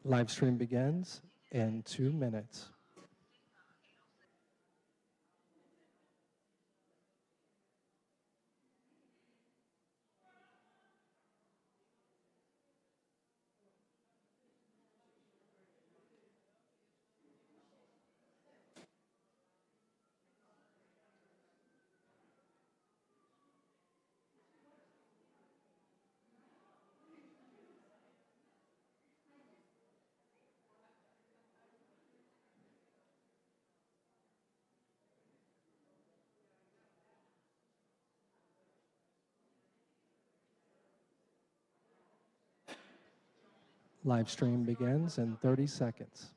Live stream begins in 2 minutes. Live stream begins in 30 seconds.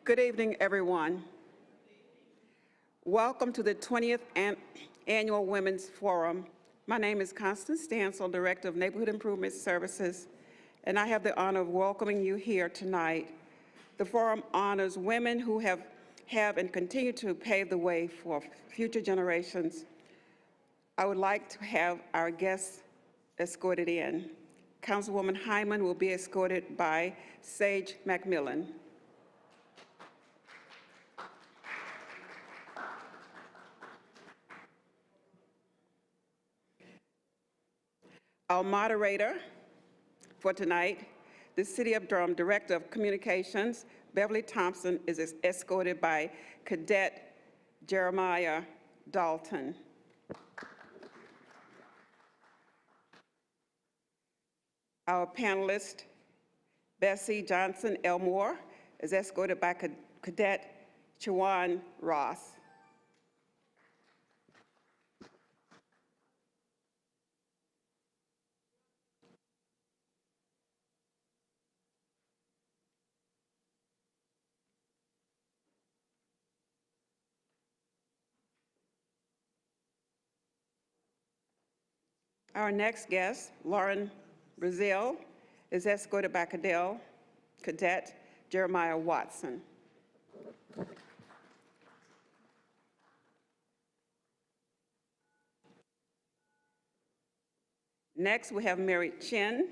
Good evening, everyone. Welcome to the 20th Annual Women's Forum. My name is Constance Stansel, Director of Neighborhood Improvement Services, and I have the honor of welcoming you here tonight. The forum honors women who have and continue to pave the way for future generations. I would like to have our guests escorted in. Councilwoman Hyman will be escorted by Sage McMillan. Our moderator for tonight, the City of Durham Director of Communications, Beverly Thompson, is escorted by Cadet Jeremiah Dalton. Our panelist, Bessie Johnson Elmore, is escorted by Cadet Chawan Ross. Our next guest, Lauren Brazil, is escorted by Cadet Jeremiah Watson. Next, we have Mary Chin,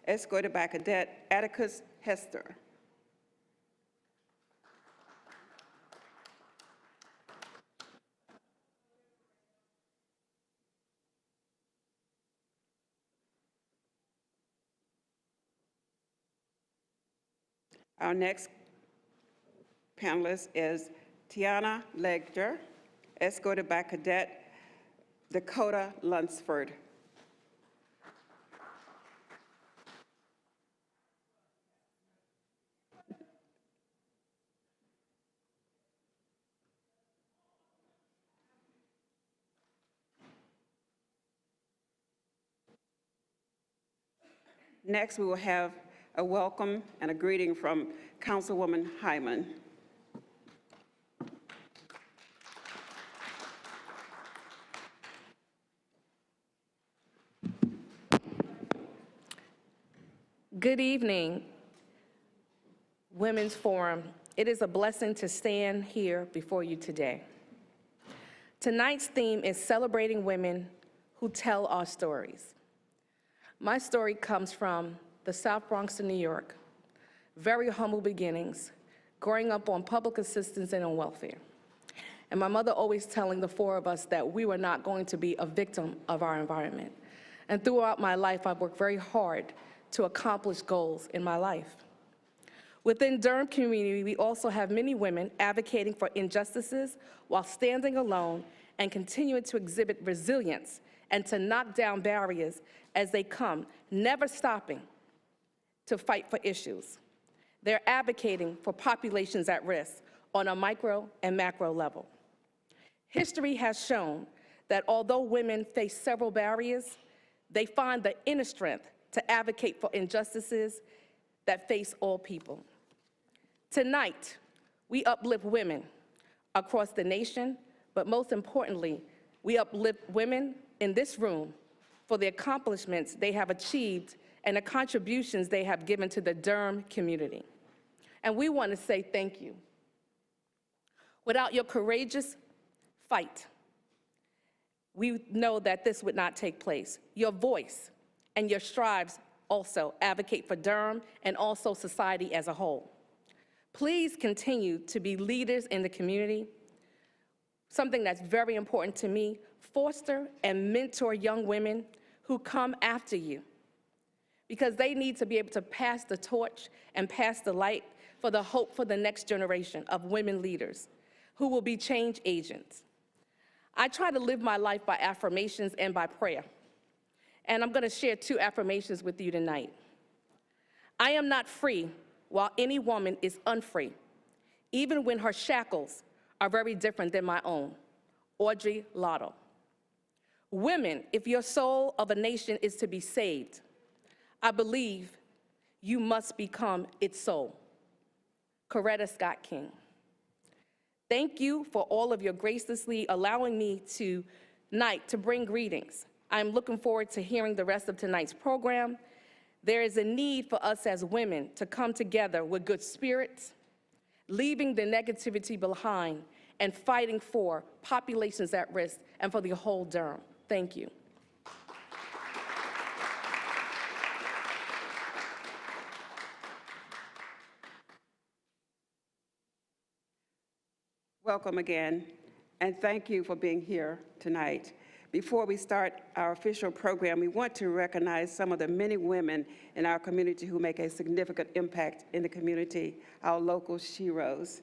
escorted by Cadet Atticus Hester. Our next panelist is Tiana Legger, escorted by Cadet Dakota Lunsford. Next, we will have a welcome and a greeting from Councilwoman Hyman. Good evening, Women's Forum. It is a blessing to stand here before you today. Tonight's theme is celebrating women who tell our stories. My story comes from the South Bronx of New York, very humble beginnings, growing up on public assistance and on welfare. And my mother always telling the four of us that we were not going to be a victim of our environment. And throughout my life, I've worked very hard to accomplish goals in my life. Within Durham community, we also have many women advocating for injustices while standing alone and continuing to exhibit resilience and to knock down barriers as they come, never stopping to fight for issues. They're advocating for populations at risk on a micro and macro level. History has shown that although women face several barriers, they find the inner strength to advocate for injustices that face all people. Tonight, we uplift women across the nation, but most importantly, we uplift women in this room for the accomplishments they have achieved and the contributions they have given to the Durham community. And we want to say thank you. Without your courageous fight, we know that this would not take place. Your voice and your strives also advocate for Durham and also society as a whole. Please continue to be leaders in the community. Something that's very important to me, foster and mentor young women who come after you, because they need to be able to pass the torch and pass the light for the hope for the next generation of women leaders who will be change agents. I try to live my life by affirmations and by prayer. And I'm going to share 2 affirmations with you tonight. I am not free while any woman is unfree, even when her shackles are very different than my own. Audre Lorde. Women, if your soul of a nation is to be saved, I believe you must become its soul. Coretta Scott King. Thank you for all of your graciously allowing me tonight to bring greetings. I'm looking forward to hearing the rest of tonight's program. There is a need for us as women to come together with good spirits, leaving the negativity behind and fighting for populations at risk and for the whole Durham. Thank you. Welcome again, and thank you for being here tonight. Before we start our official program, we want to recognize some of the many women in our community who make a significant impact in the community, our local sheroes.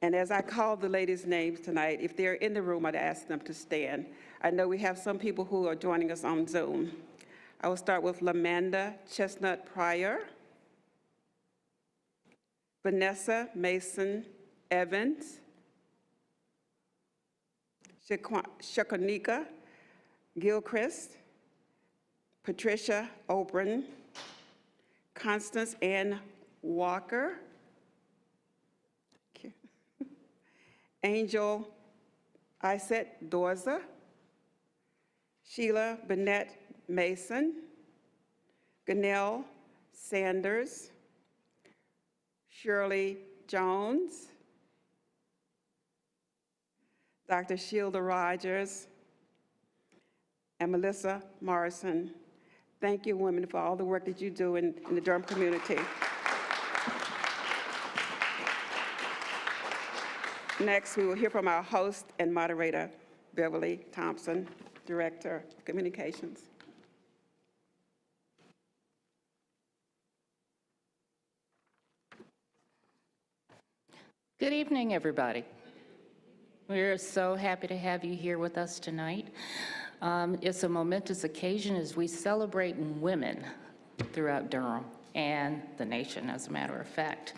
And as I call the ladies' names tonight, if they're in the room, I'd ask them to stand. I know we have some people who are joining us on Zoom. I will start with Lamanda Chestnut Pryor, Vanessa Mason Evans, Shakanika Gilchrist, Patricia Obrin, Constance Ann Walker, Angel Iset Dorza, Sheila Bennett Mason, Ganelle Sanders, Shirley Jones, Dr. Sheila Rogers, and Melissa Morrison. Thank you, women, for all the work that you do in the Durham community. Next, we will hear from our host and moderator, Beverly Thompson, Director of Communications. Good evening, everybody. We're so happy to have you here with us tonight. It's a momentous occasion as we celebrate women throughout Durham and the nation, as a matter of fact.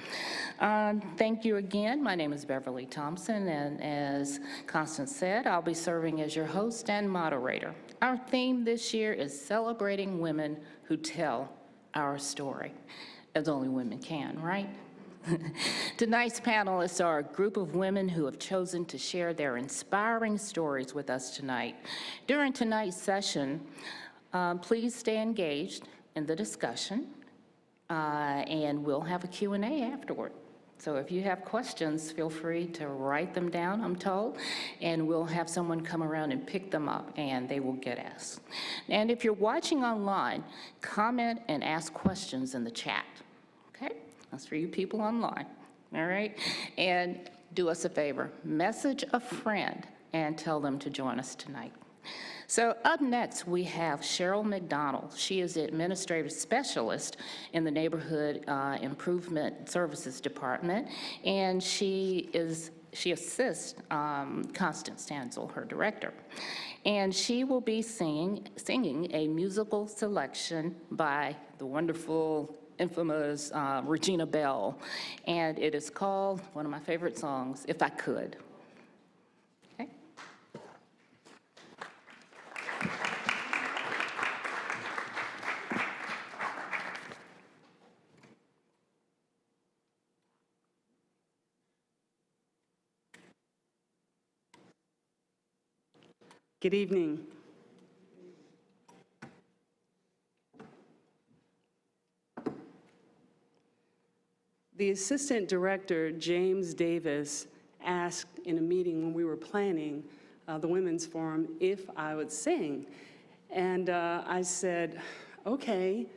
Thank you again. My name is Beverly Thompson, and as Constance said, I'll be serving as your host and moderator. Our theme this year is celebrating women who tell our story, as only women can, right? Tonight's panelists are a group of women who have chosen to share their inspiring stories with us tonight. During tonight's session, please stay engaged in the discussion, and we'll have a Q&A afterward. So if you have questions, feel free to write them down, I'm told, and we'll have someone come around and pick them up, and they will get asked. And if you're watching online, comment and ask questions in the chat, okay? That's for you people online, all right? And do us a favor, message a friend and tell them to join us tonight. So up next, we have Cheryl McDonald. She is the administrative specialist in the Neighborhood Improvement Services Department, and she assists Constance Stansel, her director. And she will be singing a musical selection by the wonderful, infamous Regina Belle, and it is called one of my favorite songs, If I Could. Okay. Good evening. The Assistant Director, James Davis, asked in a meeting when we were planning the Women's Forum if I would sing. And I said, okay.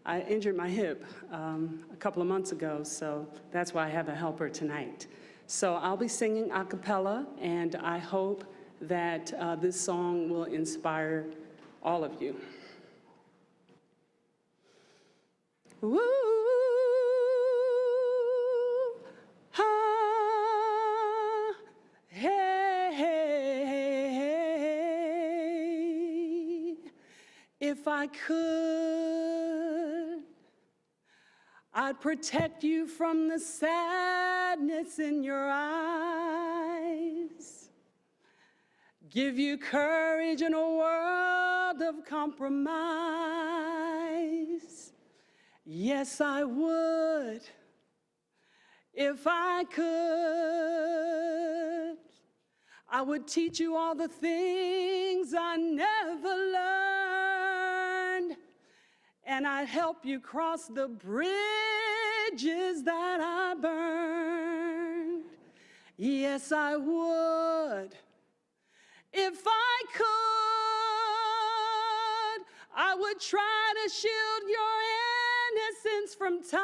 I injured my hip a couple of months ago, so that's why I have a helper tonight. So I'll be singing a cappella, and I hope that this song will inspire all of you. Woo! If I could, I'd protect you from the sadness in your eyes, give you courage in a world of compromise. Yes, I would, if I could. I would teach you all the things I never learned, and I'd help you cross the bridges that I burned. Yes, I would, if I could. I would try to shield your innocence from time,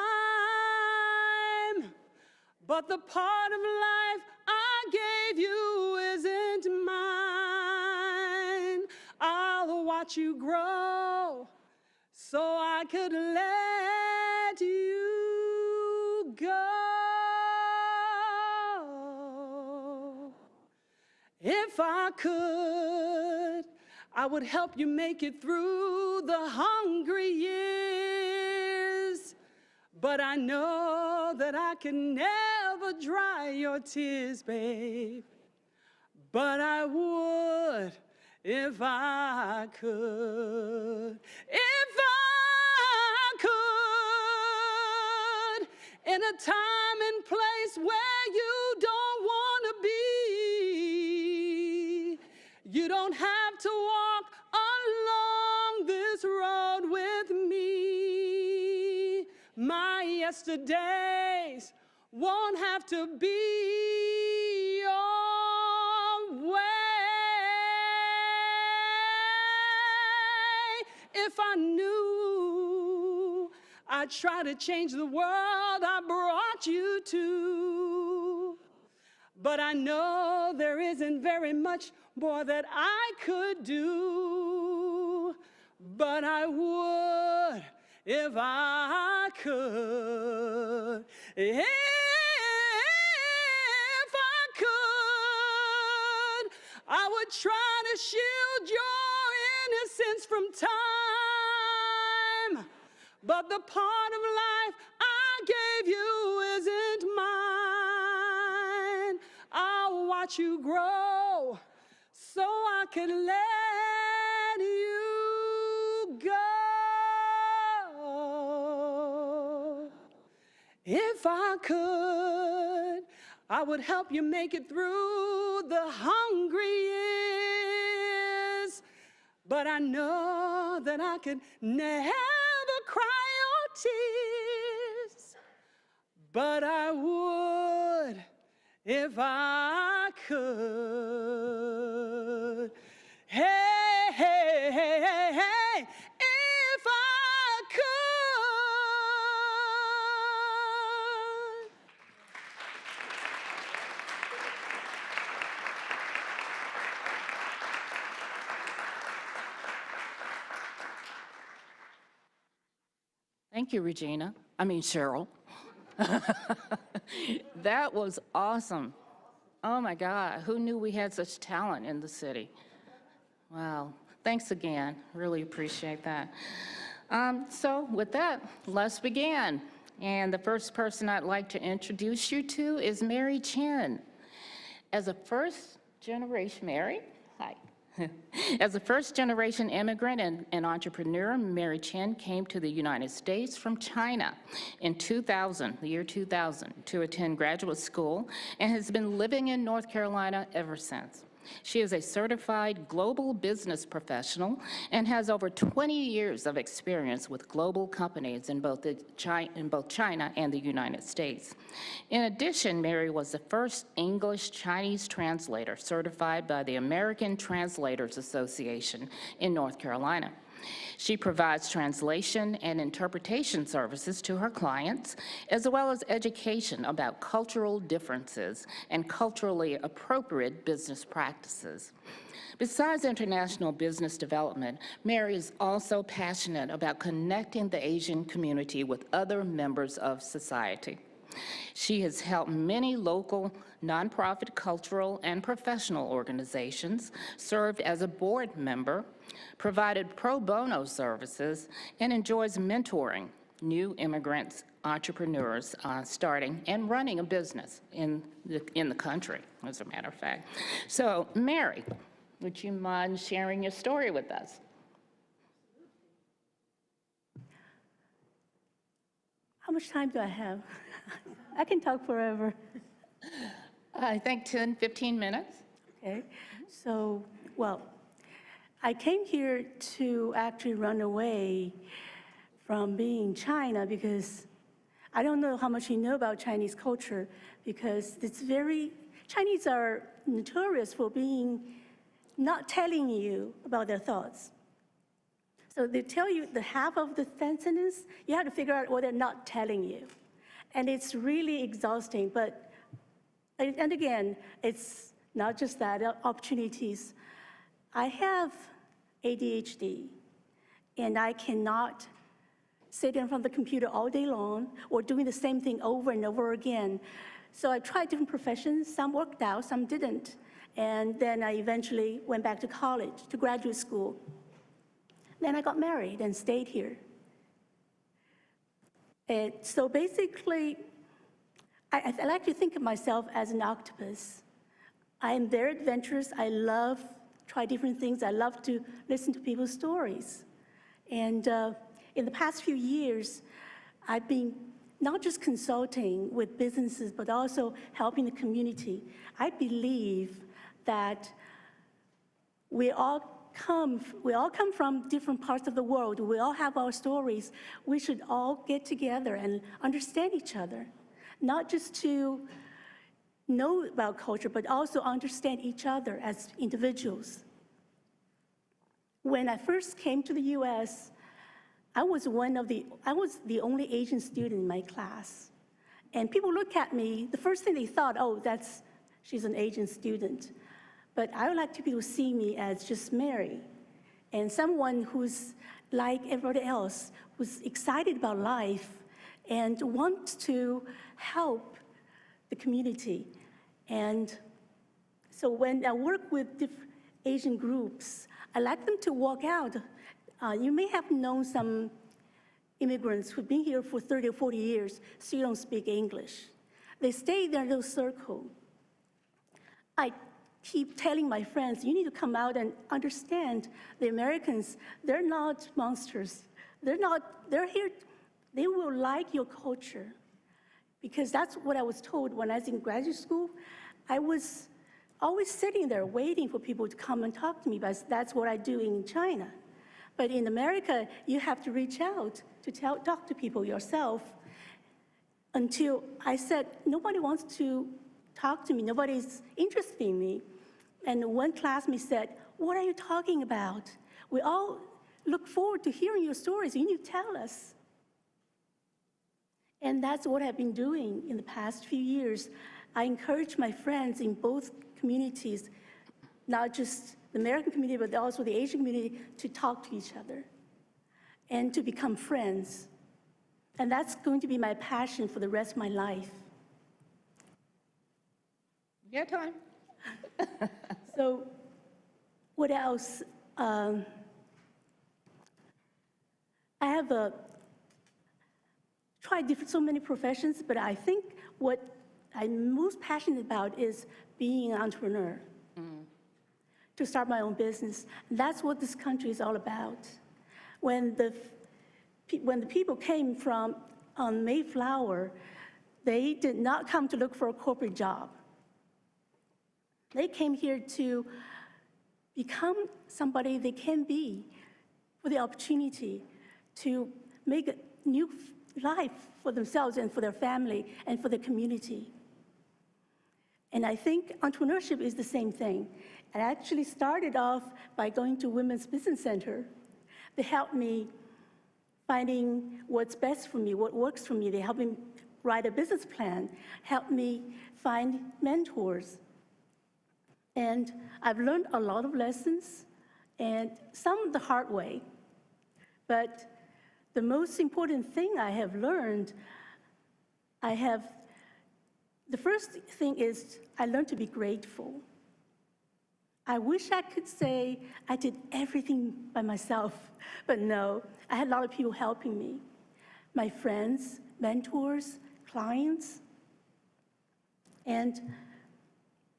but the part of life I gave you isn't mine. I'll watch you grow so I could let you go. If I could, I would help you make it through the hungry years. But I know that I can never dry your tears, babe. But I would if I could. If I could, in a time and place where you don't want to be. You don't have to walk along this road with me. My yesterdays won't have to be your way. If I knew I'd try to change the world I brought you to, but I know there isn't very much more that I could do, but I would if I could. If I try to shield your innocence from time, but the part of life I gave you isn't mine. I'll watch you grow so I can let you go. If I could, I would help you make it through the hungry years. But I know that I could never cry your tears. But I would if I could. Hey, hey, hey, hey, hey, if I could. Thank you, Regina. Cheryl. That was awesome. Oh my God, who knew we had such talent in the city? Wow, thanks again, really appreciate that. So with that, let's begin. And the first person I'd like to introduce you to is Mary Chen. As a first-generation, Mary, hi. As a first-generation immigrant and entrepreneur, Mary Chen came to the United States from China in 2000, the year 2000, to attend graduate school and has been living in North Carolina ever since. She is a certified global business professional and has over 20 years of experience with global companies in both China and the United States. In addition, Mary was the first English-Chinese translator certified by the American Translators Association in North Carolina. She provides translation and interpretation services to her clients, as well as education about cultural differences and culturally appropriate business practices. Besides international business development, Mary is also passionate about connecting the Asian community with other members of society. She has helped many local nonprofit cultural and professional organizations, served as a board member, provided pro bono services, and enjoys mentoring new immigrants, entrepreneurs starting and running a business in the country, as a matter of fact. So, Mary, would you mind sharing your story with us? How much time do I have? I can talk forever. I think 10, 15 minutes. Okay. So, well, I came here to actually run away from being in China because I don't know how much you know about Chinese culture, because Chinese are notorious for not telling you about their thoughts. So they tell you the half of the sentence, you have to figure out what they're not telling you. And it's really exhausting, and again, it's not just that, opportunities. I have ADHD, and I cannot sit in front of the computer all day long or doing the same thing over and over again. So I tried different professions, some worked out, some didn't. And then I eventually went back to college, to graduate school. Then I got married and stayed here. So basically, I like to think of myself as an octopus. I am very adventurous. I love try different things. I love to listen to people's stories. And in the past few years, I've been not just consulting with businesses, but also helping the community. I believe that we all come from different parts of the world. We all have our stories. We should all get together and understand each other, not just to know about culture, but also understand each other as individuals. When I first came to the US, I was the only Asian student in my class. And people look at me, the first thing they thought, oh, she's an Asian student. But I would like people to see me as just Mary, and someone who's like everybody else, who's excited about life and wants to help the community. And so when I work with Asian groups. I like them to walk out. You may have known some immigrants who've been here for 30 or 40 years, so you don't speak English. They stay in their little circle. I keep telling my friends, you need to come out and understand the Americans, they're not monsters. They're here, they will like your culture. Because that's what I was told when I was in graduate school. I was always sitting there waiting for people to come and talk to me, but that's what I do in China. But in America, you have to reach out to talk to people yourself. Until I said, nobody wants to talk to me, nobody's interested in me. And one classmate said, what are you talking about? We all look forward to hearing your stories, you need to tell us. And that's what I've been doing in the past few years. I encourage my friends in both communities, not just the American community, but also the Asian community, to talk to each other and to become friends. And that's going to be my passion for the rest of my life. You got time. So what else? I have tried so many professions, but I think what I'm most passionate about is being an entrepreneur, to start my own business. That's what this country is all about. When the people came from Mayflower, they did not come to look for a corporate job. They came here to become somebody they can be, for the opportunity to make a new life for themselves and for their family and for the community. And I think entrepreneurship is the same thing. I actually started off by going to Women's Business Center. They helped me finding what's best for me, what works for me. They helped me write a business plan, helped me find mentors. And I've learned a lot of lessons, and some the hard way. But the most important thing I have learned, the first thing is I learned to be grateful. I wish I could say I did everything by myself, but no, I had a lot of people helping me. My friends, mentors, clients. And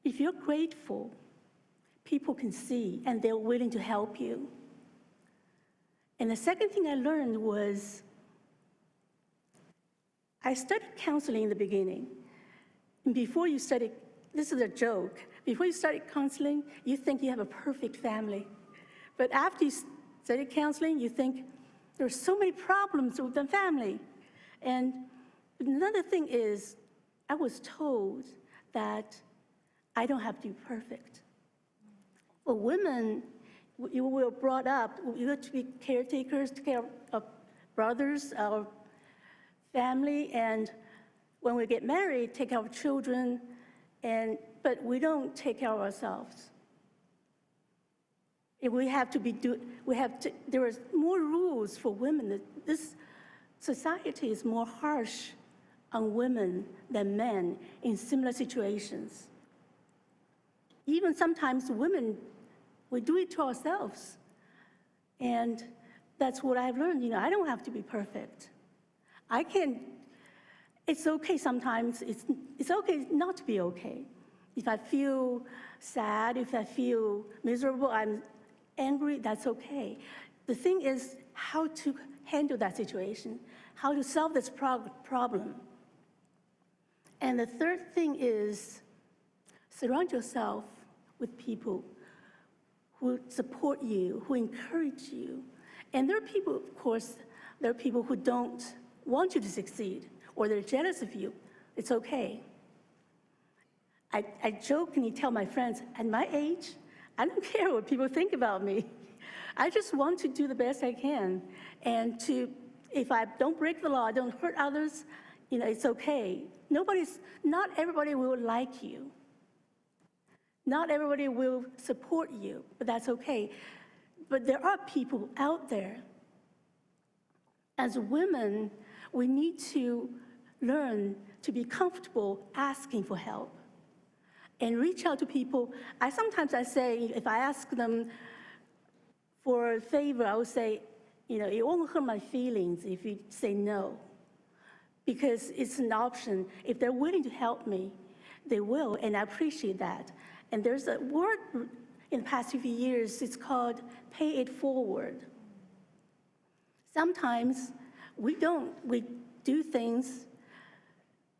if you're grateful, people can see and they're willing to help you. And the second thing I learned was, I studied counseling in the beginning. And before you study, this is a joke, before you study counseling, you think you have a perfect family. But after you study counseling, you think there's so many problems with the family. And another thing is, I was told that I don't have to be perfect. For women, you were brought up, you have to be caretakers, take care of brothers, our family, and when we get married, take care of children, but we don't take care of ourselves. If we have to there are more rules for women. This society is more harsh on women than men in similar situations. Even sometimes women, we do it to ourselves. And that's what I've learned. I don't have to be perfect. It's okay sometimes, it's okay not to be okay. If I feel sad, if I feel miserable, I'm angry, that's okay. The thing is how to handle that situation, how to solve this problem. And the third thing is surround yourself with people who support you, who encourage you. And there are people, of course, there are people who don't want you to succeed, or they're jealous of you. It's okay. I jokingly tell my friends, at my age, I don't care what people think about me. I just want to do the best I can. And if I don't break the law, don't hurt others, it's okay. Not everybody will like you. Not everybody will support you, but that's okay. But there are people out there. As women, we need to learn to be comfortable asking for help. and reach out to people. Sometimes I say, if I ask them for a favor, I would say, it won't hurt my feelings if you say no, because it's an option. If they're willing to help me, they will, and I appreciate that. And there's a word in the past few years, it's called pay it forward. Sometimes we do things,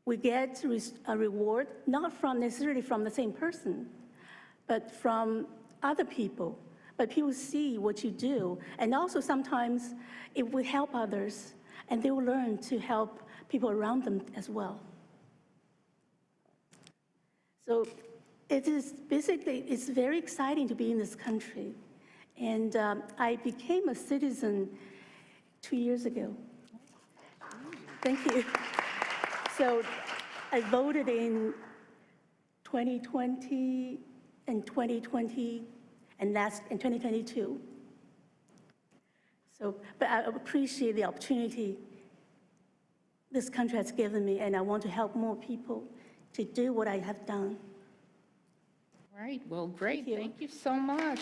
we get a reward, not necessarily from the same person, but from other people. But people see what you do. And also sometimes it will help others, and they will learn to help people around them as well. So it's very exciting to be in this country. And I became a citizen 2 years ago. Thank you. So I voted in 2020 and 2020 and in 2022. But I appreciate the opportunity this country has given me, and I want to help more people to do what I have done. All right, well, great. Thank you. Thank you so much.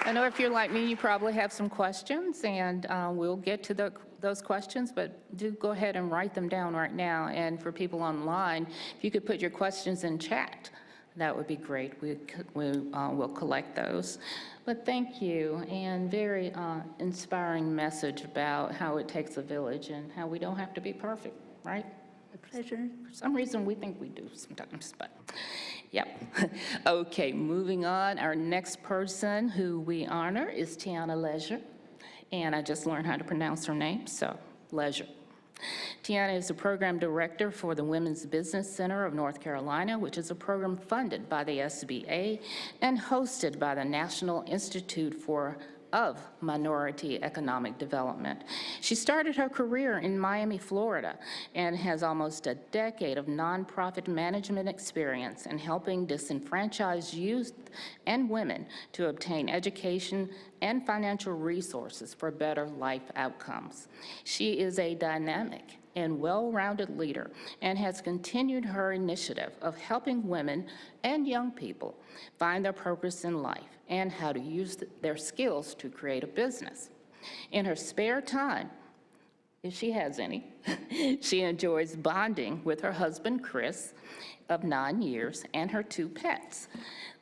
I know if you're like me, you probably have some questions, and we'll get to those questions, but do go ahead and write them down right now. And for people online, if you could put your questions in chat, that would be great. We'll collect those. But thank you, and very inspiring message about how it takes a village and how we don't have to be perfect, right? A pleasure. For some reason, we think we do sometimes, but yep. Okay, moving on. Our next person who we honor is Tiana Leisure, and I just learned how to pronounce her name, so Leisure. Tiana is the program director for the Women's Business Center of North Carolina, which is a program funded by the SBA and hosted by the National Institute of Minority Economic Development. She started her career in Miami, Florida, and has almost a decade of nonprofit management experience in helping disenfranchised youth and women to obtain education and financial resources for better life outcomes. She is a dynamic and well-rounded leader and has continued her initiative of helping women and young people find their purpose in life and how to use their skills to create a business. In her spare time, if she has any, she enjoys bonding with her husband, Chris, of 9 years, and her 2 pets.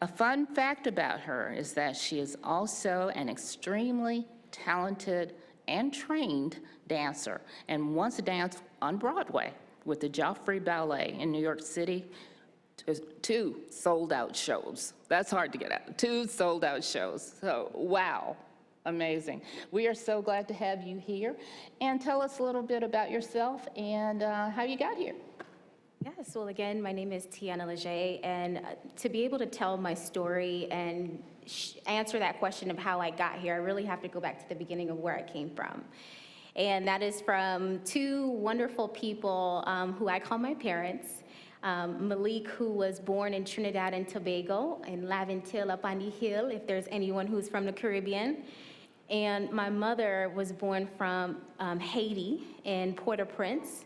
A fun fact about her is that she is also an extremely talented and trained dancer, and once danced on Broadway with the Joffrey Ballet in New York City. 2 sold-out shows. That's hard to get out. 2 sold-out shows. So, wow, amazing. We are so glad to have you here. And tell us a little bit about yourself and how you got here. Yes, well, again, my name is Tiana Leger, and to be able to tell my story and answer that question of how I got here, I really have to go back to the beginning of where I came from. And that is from 2 wonderful people who I call my parents. Malik, who was born in Trinidad and Tobago, in Laventille up on the hill, if there's anyone who's from the Caribbean. And my mother was born from Haiti in Port-au-Prince.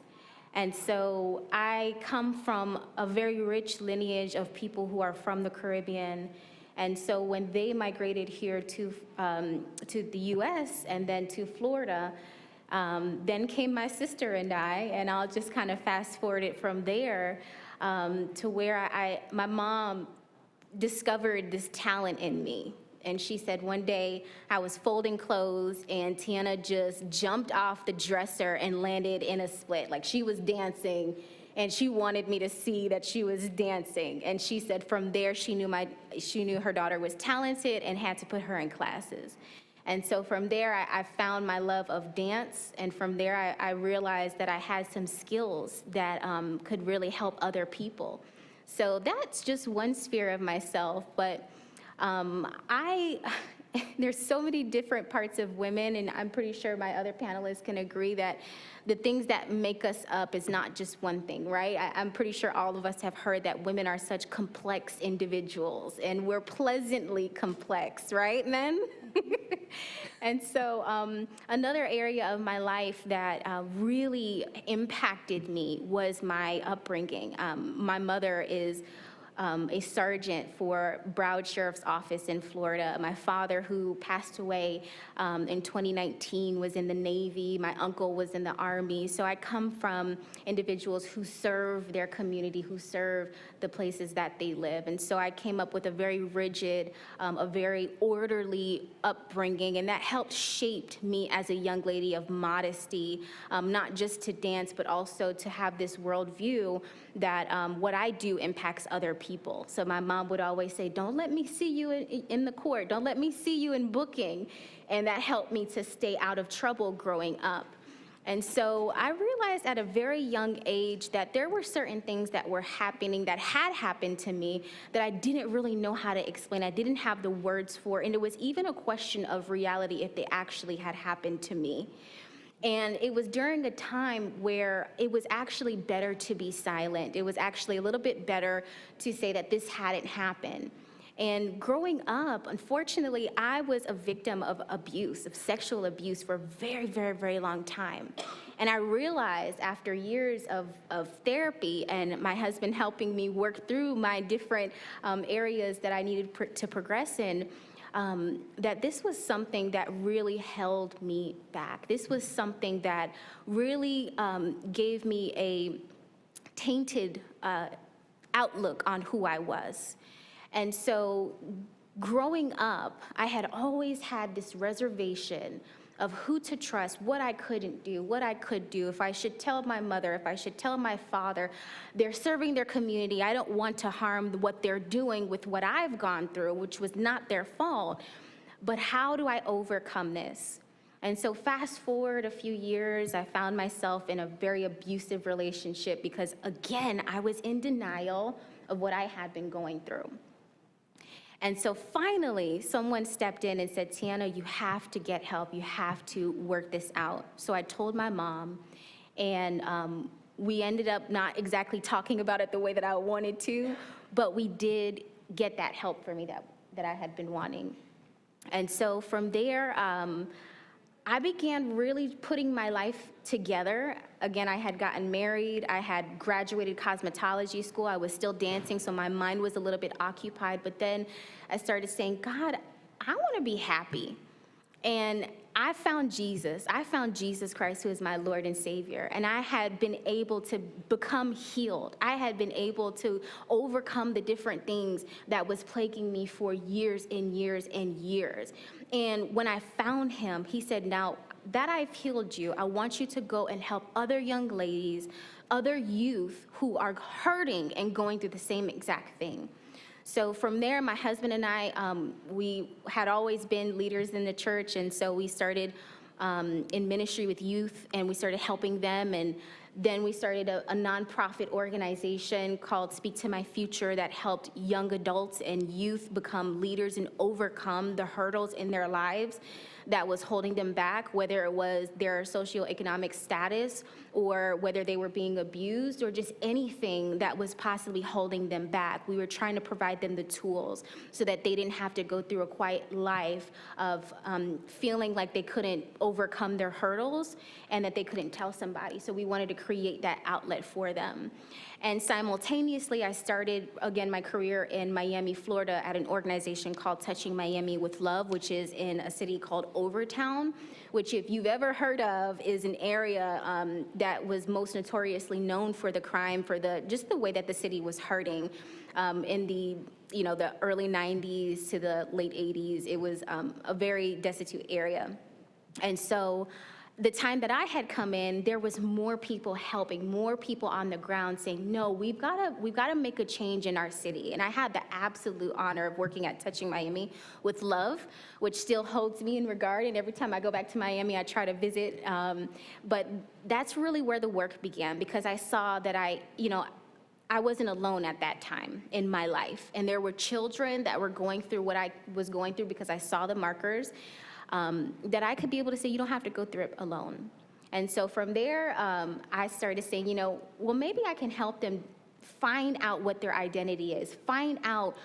And so I come from a very rich lineage of people who are from the Caribbean. And so when they migrated here to the US and then to Florida, then came my sister and I'll just kind of fast forward it from there to where my mom discovered this talent in me. And she said one day I was folding clothes and Tiana just jumped off the dresser and landed in a split. Like she was dancing and she wanted me to see that she was dancing. And she said from there she knew her daughter was talented and had to put her in classes. And so from there, I found my love of dance, and from there, I realized that I had some skills that could really help other people. So that's just one sphere of myself, but there's so many different parts of women, and I'm pretty sure my other panelists can agree that the things that make us up is not just one thing, right? I'm pretty sure all of us have heard that women are such complex individuals, and we're pleasantly complex, right, men? And so another area of my life that really impacted me was my upbringing. My mother is a sergeant for Broward Sheriff's Office in Florida. My father, who passed away in 2019, was in the Navy. My uncle was in the Army. So I come from individuals who serve their community, who serve the places that they live. And so I came up with a very rigid, a very orderly upbringing, and that helped shape me as a young lady of modesty, not just to dance, but also to have this worldview that what I do impacts other people. So my mom would always say, don't let me see you in the court. Don't let me see you in booking. And that helped me to stay out of trouble growing up. And so I realized at a very young age that there were certain things that were happening, that had happened to me, that I didn't really know how to explain. I didn't have the words for, and it was even a question of reality if they actually had happened to me. And it was during a time where it was actually better to be silent. It was actually a little bit better to say that this hadn't happened. And growing up, unfortunately, I was a victim of abuse, of sexual abuse for a very, very, very long time. And I realized after years of therapy and my husband helping me work through my different areas that I needed to progress in, that this was something that really held me back. This was something that really gave me a tainted outlook on who I was. And so growing up, I had always had this reservation of who to trust, what I couldn't do, what I could do, if I should tell my mother, if I should tell my father. They're serving their community. I don't want to harm what they're doing with what I've gone through, which was not their fault. But how do I overcome this? And so fast forward a few years, I found myself in a very abusive relationship because, again, I was in denial of what I had been going through. And so finally, someone stepped in and said, Tiana, you have to get help. You have to work this out. So I told my mom, and we ended up not exactly talking about it the way that I wanted to, but we did get that help for me that I had been wanting. And so from there, I began really putting my life together. Again, I had gotten married. I had graduated cosmetology school. I was still dancing, so my mind was a little bit occupied. But then I started saying, God, I want to be happy. And I found Jesus. I found Jesus Christ, who is my Lord and Savior. And I had been able to become healed. I had been able to overcome the different things that was plaguing me for years and years and years. And when I found him, he said, now that I've healed you, I want you to go and help other young ladies, other youth who are hurting and going through the same exact thing. So from there, my husband and I, we had always been leaders in the church, and so we started in ministry with youth, and we started helping them, and then we started a nonprofit organization called Speak to My Future that helped young adults and youth become leaders and overcome the hurdles in their lives that was holding them back, whether it was their socioeconomic status or whether they were being abused or just anything that was possibly holding them back. We were trying to provide them the tools so that they didn't have to go through a quiet life of feeling like they couldn't overcome their hurdles and that they couldn't tell somebody. So we wanted to create that outlet for them. And simultaneously, I started, again, my career in Miami, Florida at an organization called Touching Miami with Love, which is in a city called Overtown, which if you've ever heard of is an area that was most notoriously known for the crime, for just the way that the city was hurting in the early 90s to the late 80s. It was a very destitute area. And so the time that I had come in, there was more people helping, more people on the ground saying, no, we've got to make a change in our city. And I had the absolute honor of working at Touching Miami with Love, which still holds me in regard. And every time I go back to Miami, I try to visit. But that's really where the work began, because I saw that I wasn't alone at that time in my life. And there were children that were going through what I was going through because I saw the markers. That I could be able to say, you don't have to go through it alone. And so from there, I started saying, well, maybe I can help them find out what their identity is, find out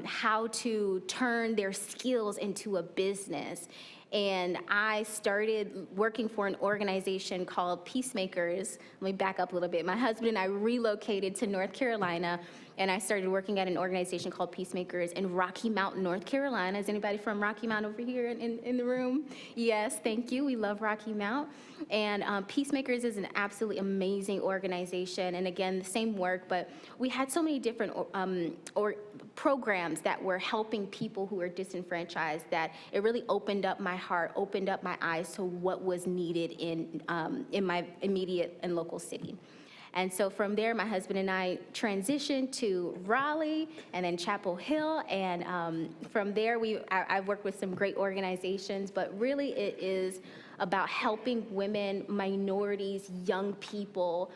how to turn their skills into a business. And I started working for an organization called Peacemakers. Let me back up a little bit. My husband and I relocated to North Carolina, and I started working at an organization called Peacemakers in Rocky Mount, North Carolina. Is anybody from Rocky Mount over here in the room? Yes, thank you. We love Rocky Mount. And Peacemakers is an absolutely amazing organization. And again, the same work, but we had so many different programs that were helping people who are disenfranchised that it really opened up my heart, opened up my eyes to what was needed in my immediate and local city. And so from there, my husband and I transitioned to Raleigh and then Chapel Hill. And from there, I've worked with some great organizations, but really it is about helping women, minorities, young people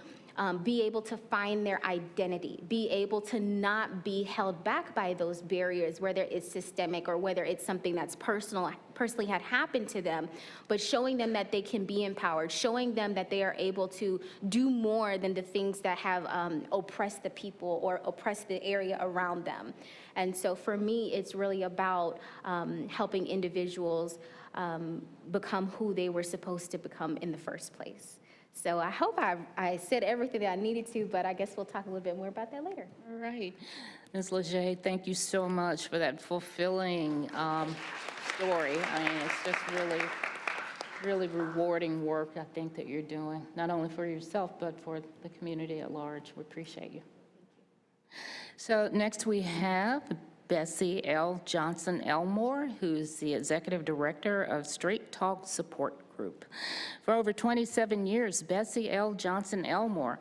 be able to find their identity, be able to not be held back by those barriers, whether it's systemic or whether it's something that's personally had happened to them, but showing them that they can be empowered, showing them that they are able to do more than the things that have oppressed the people or oppressed the area around them. And so for me, it's really about helping individuals become who they were supposed to become in the first place. So I hope I said everything that I needed to, but I guess we'll talk a little bit more about that later. All right. Ms. Leger, thank you so much for that fulfilling story. I mean, it's just really, really rewarding work, I think, that you're doing, not only for yourself, but for the community at large. We appreciate you. So next we have Bessie L. Johnson Elmore, who's the Executive Director of Straight Talk Support Group. For over 27 years, Bessie L. Johnson Elmore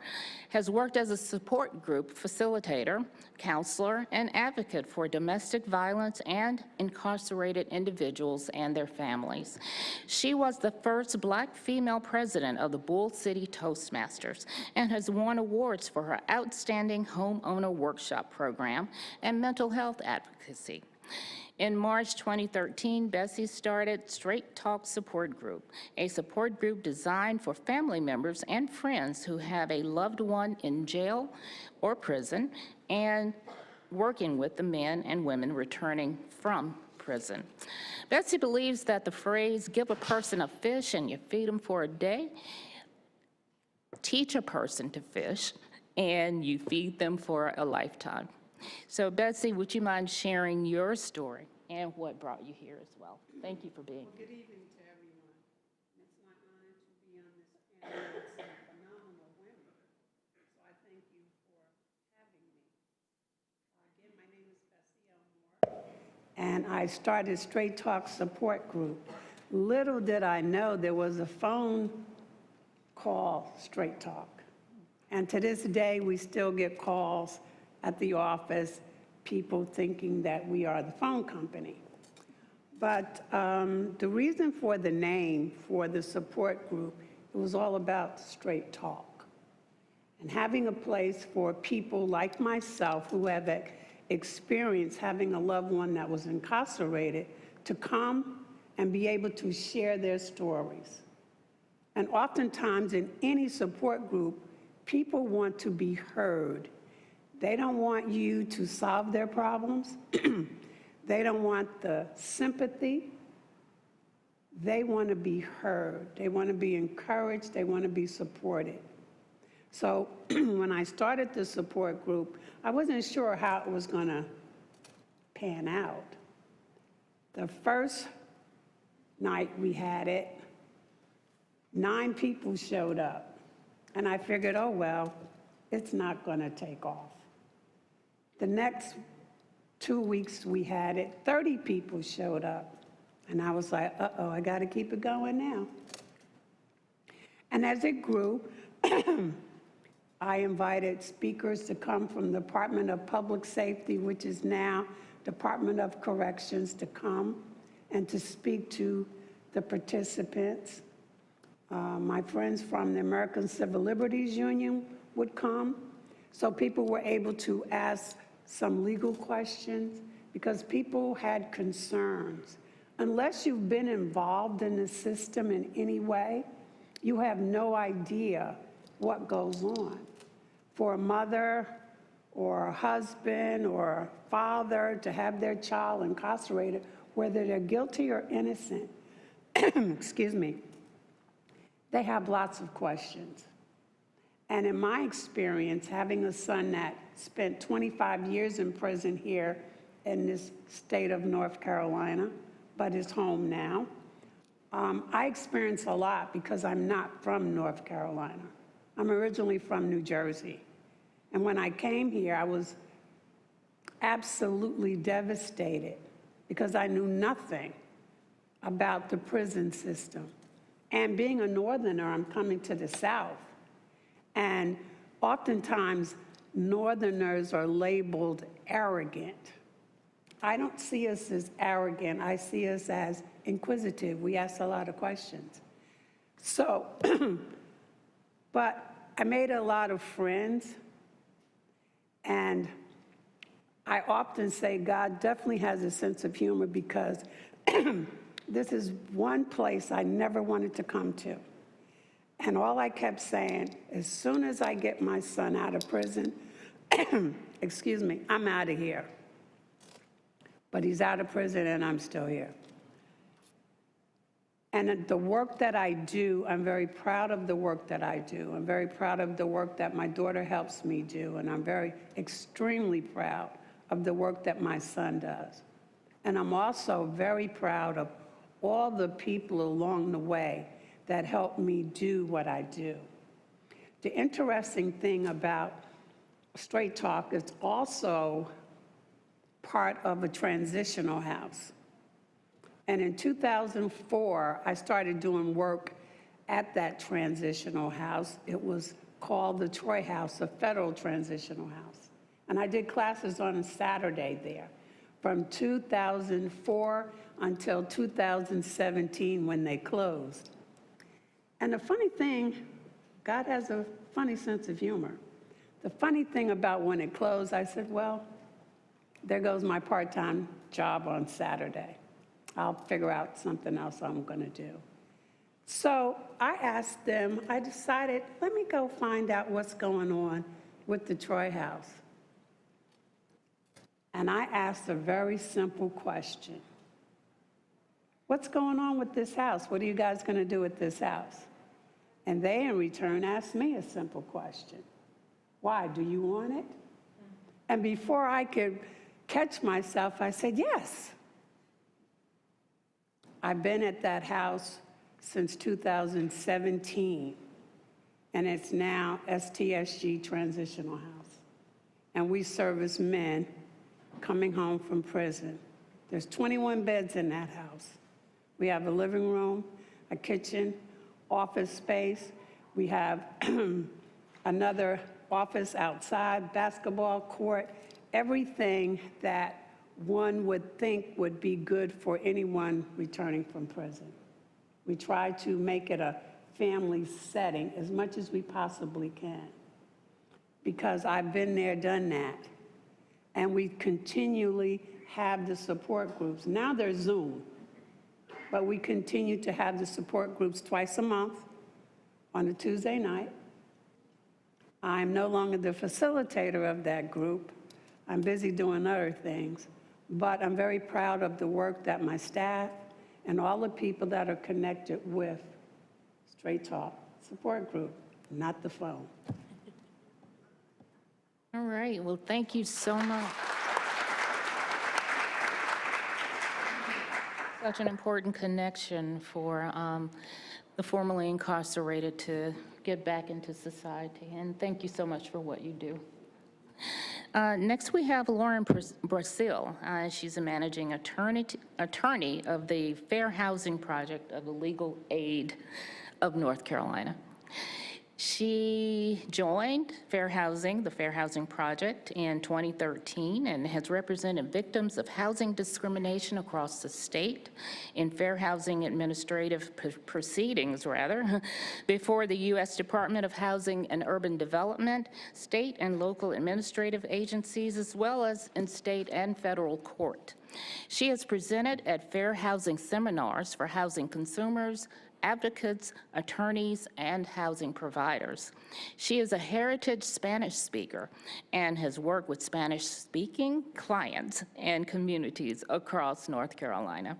has worked as a support group facilitator, counselor, and advocate for domestic violence and incarcerated individuals and their families. She was the first Black female president of the Bull City Toastmasters and has won awards for her outstanding homeowner workshop program and mental health advocacy. In March 2013, Bessie started Straight Talk Support Group, a support group designed for family members and friends who have a loved one in jail or prison and working with the men and women returning from prison. Bessie believes that the phrase, give a person a fish and you feed them for a day, teach a person to fish and you feed them for a lifetime. So Bessie, would you mind sharing your story and what brought you here as well? Thank you for being here. Good evening to everyone. It's my honor to be on this panel with some phenomenal women. So I thank you for having me. Again, my name is Bessie Elmore, and I started Straight Talk Support Group. Little did I know there was a phone call Straight Talk. And to this day, we still get calls at the office, people thinking that we are the phone company. But the reason for the name for the support group, it was all about straight talk. And having a place for people like myself who have experience having a loved one that was incarcerated to come and be able to share their stories. And oftentimes in any support group, people want to be heard. They don't want you to solve their problems. They don't want the sympathy. They want to be heard. They want to be encouraged. They want to be supported. So when I started the support group, I wasn't sure how it was going to pan out. The first night we had it, 9 people showed up. And I figured, oh, well, it's not going to take off. The next 2 weeks we had it, 30 people showed up. And I was like, uh-oh, I got to keep it going now. And as it grew, I invited speakers to come from the Department of Public Safety, which is now Department of Corrections, to come and to speak to the participants. My friends from the American Civil Liberties Union would come. So people were able to ask some legal questions because people had concerns. Unless you've been involved in the system in any way, you have no idea what goes on. For a mother or a husband or a father to have their child incarcerated, whether they're guilty or innocent, excuse me, they have lots of questions. And in my experience, having a son that spent 25 years in prison here in this state of North Carolina, but is home now, I experience a lot because I'm not from North Carolina. I'm originally from New Jersey. And when I came here, I was absolutely devastated because I knew nothing about the prison system. And being a Northerner, I'm coming to the South. And oftentimes, Northerners are labeled arrogant. I don't see us as arrogant. I see us as inquisitive. We ask a lot of questions. So, but I made a lot of friends. And I often say God definitely has a sense of humor because this is one place I never wanted to come to. And all I kept saying, as soon as I get my son out of prison, excuse me, I'm out of here. But he's out of prison and I'm still here. And the work that I do, I'm very proud of the work that I do. I'm very proud of the work that my daughter helps me do. And I'm extremely proud of the work that my son does. And I'm also very proud of all the people along the way that help me do what I do. The interesting thing about Straight Talk is also part of a transitional house. And in 2004, I started doing work at that transitional house. It was called the Troy House, a federal transitional house. And I did classes on a Saturday there from 2004 until 2017 when they closed. And the funny thing, God has a funny sense of humor. The funny thing about when it closed, I said, well, there goes my part-time job on Saturday. I'll figure out something else I'm going to do. So I asked them, I decided, let me go find out what's going on with the Troy House. And I asked a very simple question. What's going on with this house? What are you guys going to do with this house? And they, in return, asked me a simple question. Why? Do you want it? And before I could catch myself, I said, yes. I've been at that house since 2017, and it's now STSG Transitional House. And we service men coming home from prison. There's 21 beds in that house. We have a living room, a kitchen, office space. We have another office outside, basketball court, everything that one would think would be good for anyone returning from prison. We try to make it a family setting as much as we possibly can, because I've been there, done that. And we continually have the support groups. Now there's Zoom, but we continue to have the support groups twice a month on a Tuesday night. I'm no longer the facilitator of that group. I'm busy doing other things. But I'm very proud of the work that my staff and all the people that are connected with Straight Talk support group, not the phone. All right, well, thank you so much. Such an important connection for the formerly incarcerated to get back into society, and thank you so much for what you do. Next, we have Lauren Brazil. She's a managing attorney of the Fair Housing Project of the Legal Aid of North Carolina. She joined Fair Housing, the Fair Housing Project, in 2013 and has represented victims of housing discrimination across the state in fair housing administrative proceedings, before the U.S. Department of Housing and Urban Development, state and local administrative agencies, as well as in state and federal court. She has presented at fair housing seminars for housing consumers, advocates, attorneys, and housing providers. She is a heritage Spanish speaker and has worked with Spanish-speaking clients and communities across North Carolina.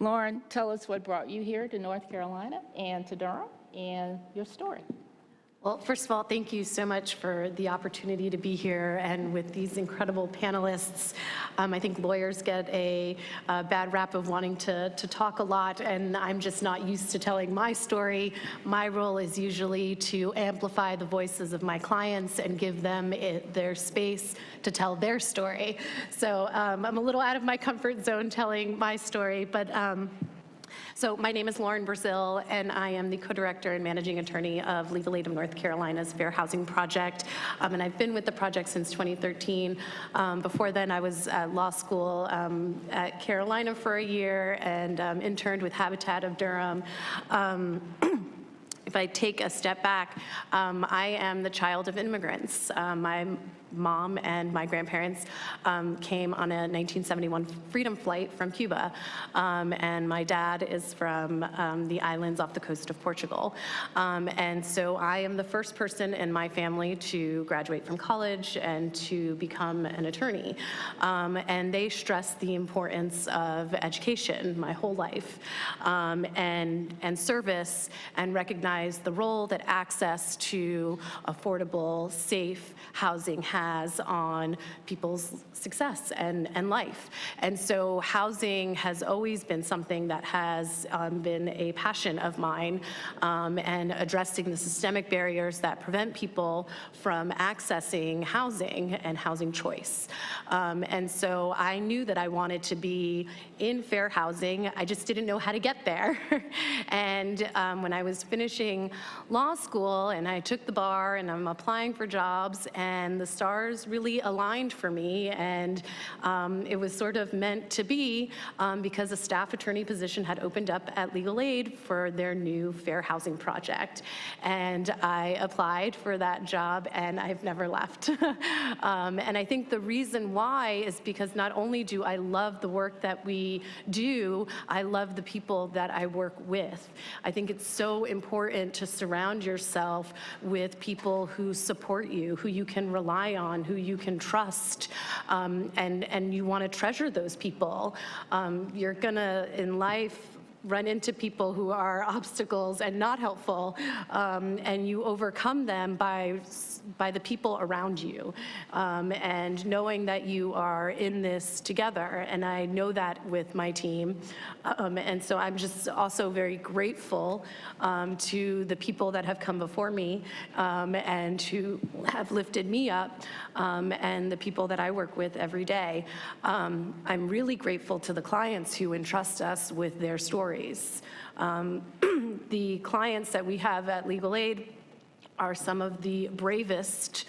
Lauren, tell us what brought you here to North Carolina and to Durham and your story. Well, first of all, thank you so much for the opportunity to be here and with these incredible panelists. I think lawyers get a bad rap of wanting to talk a lot, and I'm just not used to telling my story. My role is usually to amplify the voices of my clients and give them their space to tell their story. So I'm a little out of my comfort zone telling my story, but so my name is Lauren Brazil, and I am the co-director and managing attorney of Legal Aid of North Carolina's Fair Housing Project. And I've been with the project since 2013. Before then, I was at law school at Carolina for a year and interned with Habitat of Durham. If I take a step back, I am the child of immigrants. My mom and my grandparents came on a 1971 freedom flight from Cuba, and my dad is from the islands off the coast of Portugal. And so I am the first person in my family to graduate from college and to become an attorney. And they stress the importance of education my whole life, and service, and recognize the role that access to affordable, safe housing has on people's success and life. And so housing has always been something that has been a passion of mine, and addressing the systemic barriers that prevent people from accessing housing and housing choice. And so I knew that I wanted to be in fair housing. I just didn't know how to get there. And when I was finishing law school and I took the bar and I'm applying for jobs, and the stars really aligned for me, and it was sort of meant to be, because a staff attorney position had opened up at Legal Aid for their new fair housing project. And I applied for that job, and I've never left. And I think the reason why is because not only do I love the work that we do, I love the people that I work with. I think it's so important to surround yourself with people who support you, who you can rely on, who you can trust, and you want to treasure those people. You're gonna, in life, run into people who are obstacles and not helpful, and you overcome them by the people around you, and knowing that you are in this together. And I know that with my team. And so I'm just also very grateful to the people that have come before me, and who have lifted me up, and the people that I work with every day. I'm really grateful to the clients who entrust us with their stories. The clients that we have at Legal Aid are some of the bravest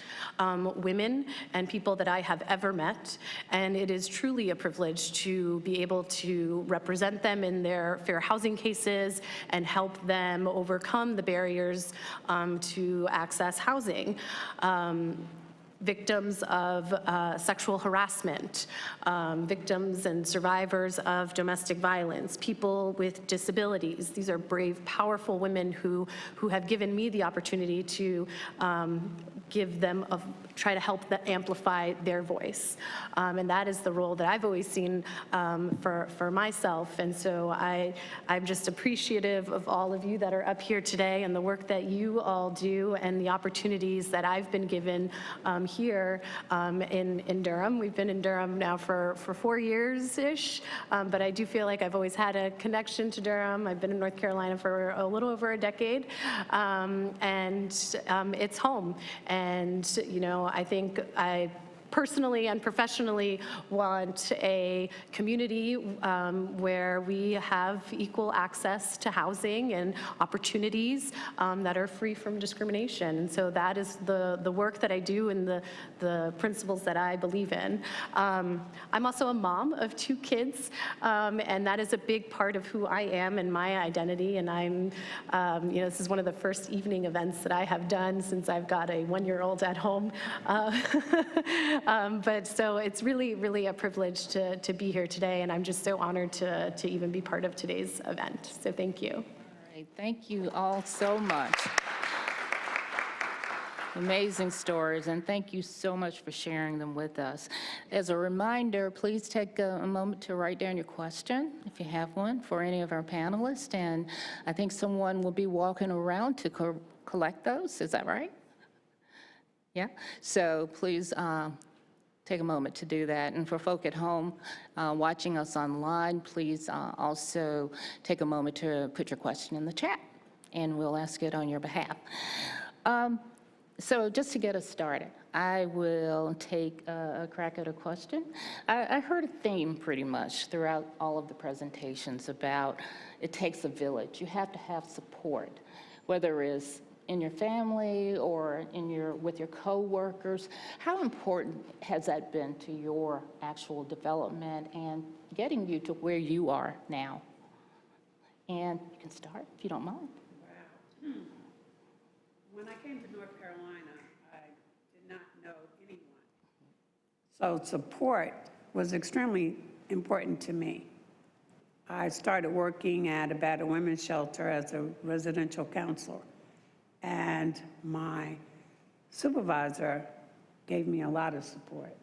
women and people that I have ever met, and it is truly a privilege to be able to represent them in their fair housing cases and help them overcome the barriers to access housing. Victims of sexual harassment, victims and survivors of domestic violence, people with disabilities. These are brave, powerful women who have given me the opportunity to give them try to help them amplify their voice. And that is the role that I've always seen for myself. And so I'm just appreciative of all of you that are up here today and the work that you all do and the opportunities that I've been given here in Durham. We've been in Durham now for 4 years-ish, but I do feel like I've always had a connection to Durham. I've been in North Carolina for a little over a decade, and it's home. And, you know, I think I personally and professionally want a community where we have equal access to housing and opportunities that are free from discrimination. And so that is the work that I do and the principles that I believe in. I'm also a mom of 2 kids, and that is a big part of who I am and my identity. And I'm, you know, this is one of the first evening events that I have done since I've got a 1-year-old at home. But so it's really, really a privilege to be here today, and I'm just so honored to even be part of today's event. So thank you. Okay, thank you all so much. Amazing stories, and thank you so much for sharing them with us. As a reminder, please take a moment to write down your question, if you have one, for any of our panelists, and I think someone will be walking around to collect those. Is that right? Yeah? So please take a moment to do that. And for folk at home watching us online, please also take a moment to put your question in the chat, and we'll ask it on your behalf. So just to get us started, I will take a crack at a question. I heard a theme pretty much throughout all of the presentations about it takes a village. You have to have support, whether it's in your family or with your coworkers. How important has that been to your actual development and getting you to where you are now? And you can start if you don't mind. When I came to North Carolina, I did not know anyone. So support was extremely important to me. I started working at a battered women's shelter as a residential counselor. And my supervisor gave me a lot of support.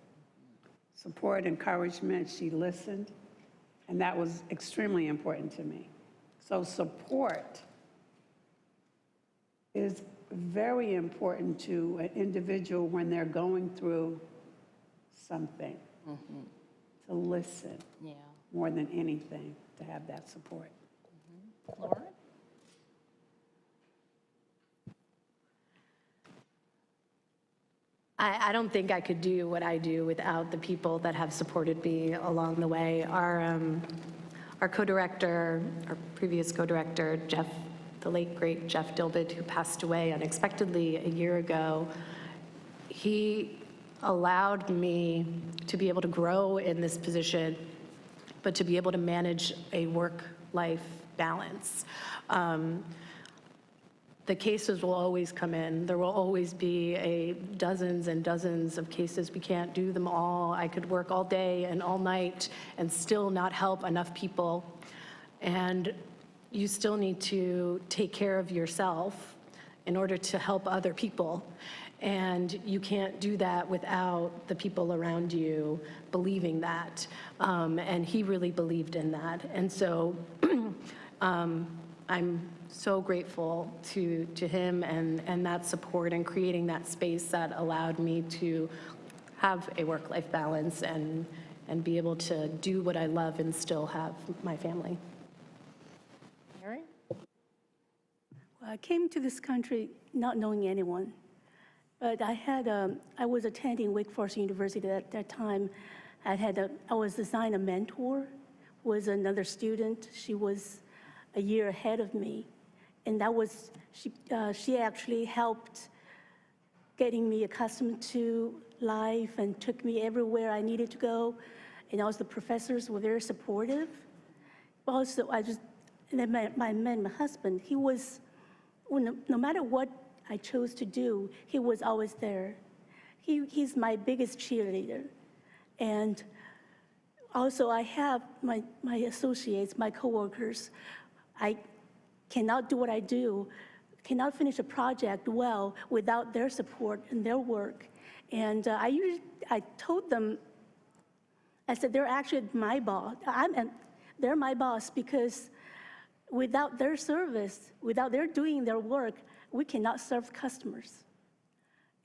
Support, encouragement, she listened, and that was extremely important to me. So support is very important to an individual when they're going through something, to listen more than anything, to have that support. Laura? I don't think I could do what I do without the people that have supported me along the way. Our co-director, our previous co-director, Jeff, the late great Jeff Dilbert, who passed away unexpectedly a year ago, he allowed me to be able to grow in this position, but to be able to manage a work-life balance. The cases will always come in. There will always be dozens and dozens of cases. We can't do them all. I could work all day and all night and still not help enough people. And you still need to take care of yourself in order to help other people. And you can't do that without the people around you believing that. And he really believed in that. And so I'm so grateful to him and that support and creating that space that allowed me to have a work-life balance and be able to do what I love and still have my family. Mary? Well, I came to this country not knowing anyone, but I was attending Wake Forest University at that time. I was assigned a mentor, was another student. She was a year ahead of me. And that was, she actually helped getting me accustomed to life and took me everywhere I needed to go. And also the professors were very supportive. Also, and then I met my husband. He was, no matter what I chose to do, he was always there. He's my biggest cheerleader. And also I have my associates, my coworkers. I cannot do what I do, cannot finish a project well without their support and their work. And I told them, I said, they're actually my boss. They're my boss because without their service, without their doing their work, we cannot serve customers.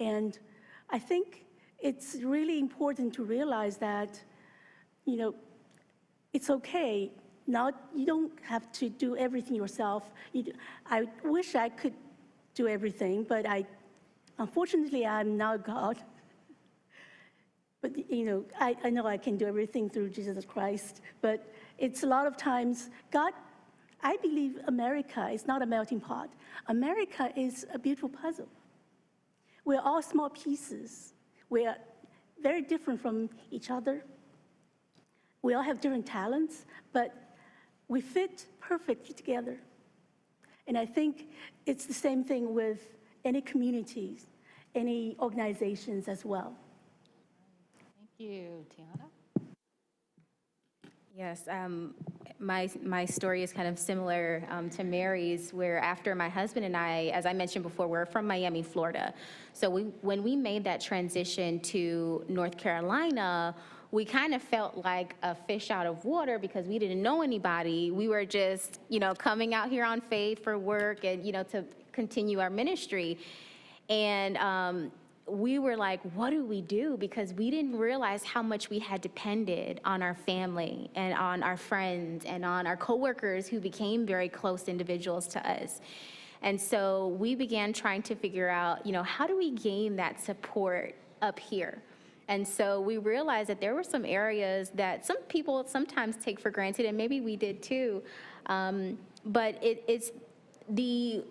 And I think it's really important to realize that, it's okay. You don't have to do everything yourself. I wish I could do everything, but unfortunately, I'm not God. But, I know I can do everything through Jesus Christ, but it's a lot of times, God, I believe America is not a melting pot. America is a beautiful puzzle. We're all small pieces. We are very different from each other. We all have different talents, but we fit perfectly together. And I think it's the same thing with any communities, any organizations as well. Thank you. Tiana? Yes, my story is kind of similar to Mary's, where after my husband and I, as I mentioned before, we're from Miami, Florida. So when we made that transition to North Carolina, we kind of felt like a fish out of water because we didn't know anybody. We were just, coming out here on faith for work and, to continue our ministry. And we were like, what do we do? Because we didn't realize how much we had depended on our family and on our friends and on our coworkers who became very close individuals to us. And so we began trying to figure out, how do we gain that support up here? And so we realized that there were some areas that some people sometimes take for granted, and maybe we did too. But it's the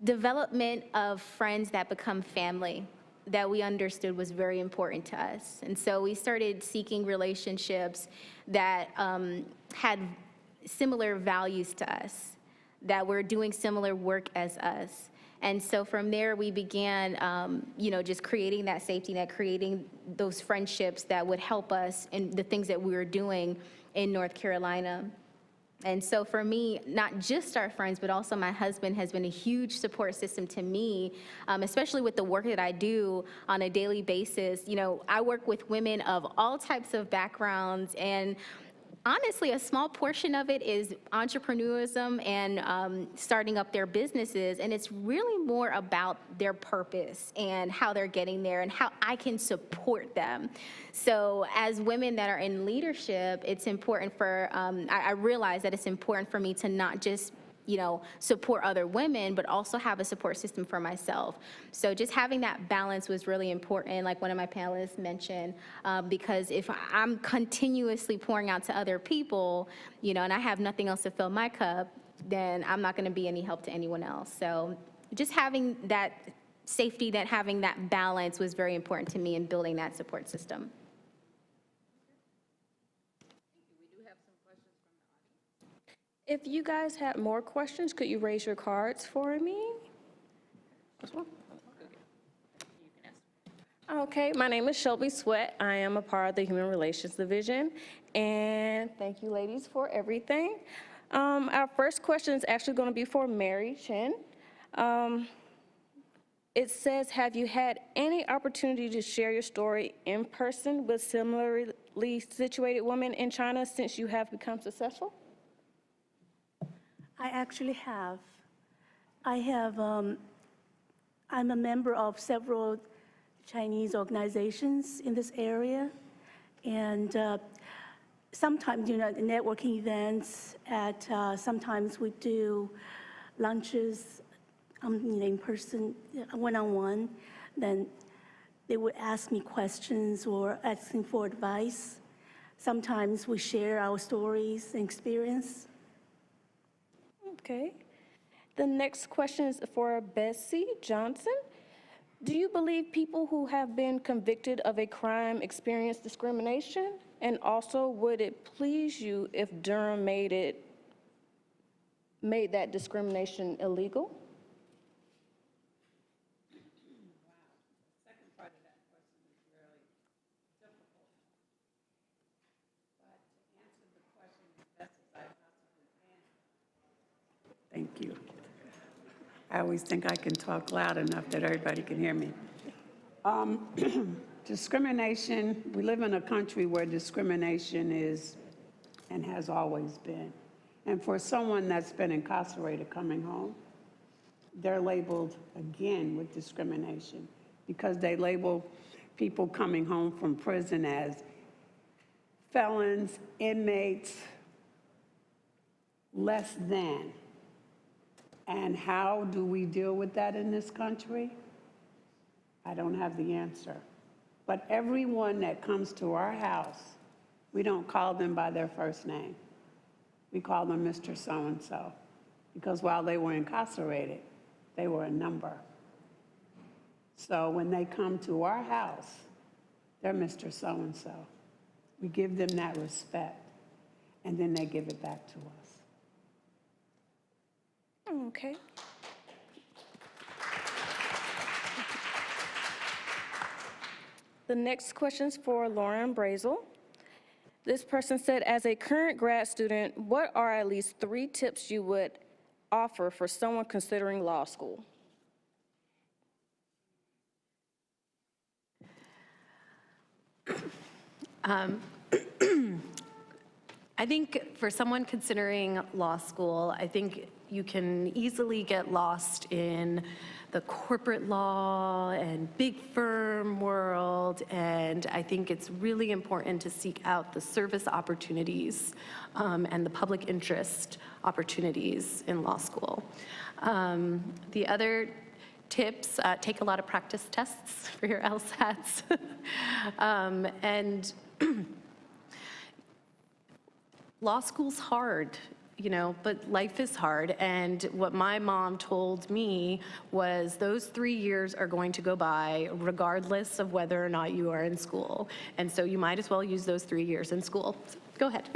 development of friends that become family that we understood was very important to us. And so we started seeking relationships that had similar values to us, that were doing similar work as us. And so from there, we began, just creating that safety net, creating those friendships that would help us in the things that we were doing in North Carolina. And so for me, not just our friends, but also my husband has been a huge support system to me, especially with the work that I do on a daily basis. I work with women of all types of backgrounds, and honestly, a small portion of it is entrepreneurism and starting up their businesses, and it's really more about their purpose and how they're getting there and how I can support them. So as women that are in leadership, it's important for, I realize that it's important for me to not just support other women, but also have a support system for myself. So just having that balance was really important, like one of my panelists mentioned, because if I'm continuously pouring out to other people, and I have nothing else to fill my cup, then I'm not going to be any help to anyone else. So just having that safety net, having that balance was very important to me in building that support system. If you guys had more questions, could you raise your cards for me? Okay, my name is Shelby Sweat. I am a part of the Human Relations Division, and thank you, ladies, for everything. Our first question is actually going to be for Mary Chen. It says, have you had any opportunity to share your story in person with similarly situated women in China since you have become successful? I actually have. I'm a member of several Chinese organizations in this area, and sometimes, networking events sometimes we do lunches, in person, one-on-one. Then they would ask me questions or asking for advice. Sometimes we share our stories and experience. Okay. The next question is for Bessie Johnson. Do you believe people who have been convicted of a crime experience discrimination? And also, would it please you if Durham made that discrimination illegal? Thank you. I always think I can talk loud enough that everybody can hear me. Discrimination, we live in a country where discrimination is and has always been. And for someone that's been incarcerated coming home, they're labeled again with discrimination because they label people coming home from prison as felons, inmates, less than. And how do we deal with that in this country? I don't have the answer. But everyone that comes to our house, we don't call them by their first name. We call them Mr. So-and-so, because while they were incarcerated, they were a number. So when they come to our house, they're Mr. So-and-so. We give them that respect, and then they give it back to us. Okay. The next question is for Lauren Brazel. This person said, as a current grad student, what are at least 3 tips you would offer for someone considering law school? I think for someone considering law school, I think you can easily get lost in the corporate law and big firm world, and I think it's really important to seek out the service opportunities and the public interest opportunities in law school. The other tips, take a lot of practice tests for your LSATs. And law school's hard, you know, but life is hard. And what my mom told me was those 3 years are going to go by regardless of whether or not you are in school. And so you might as well use those 3 years in school. So go ahead.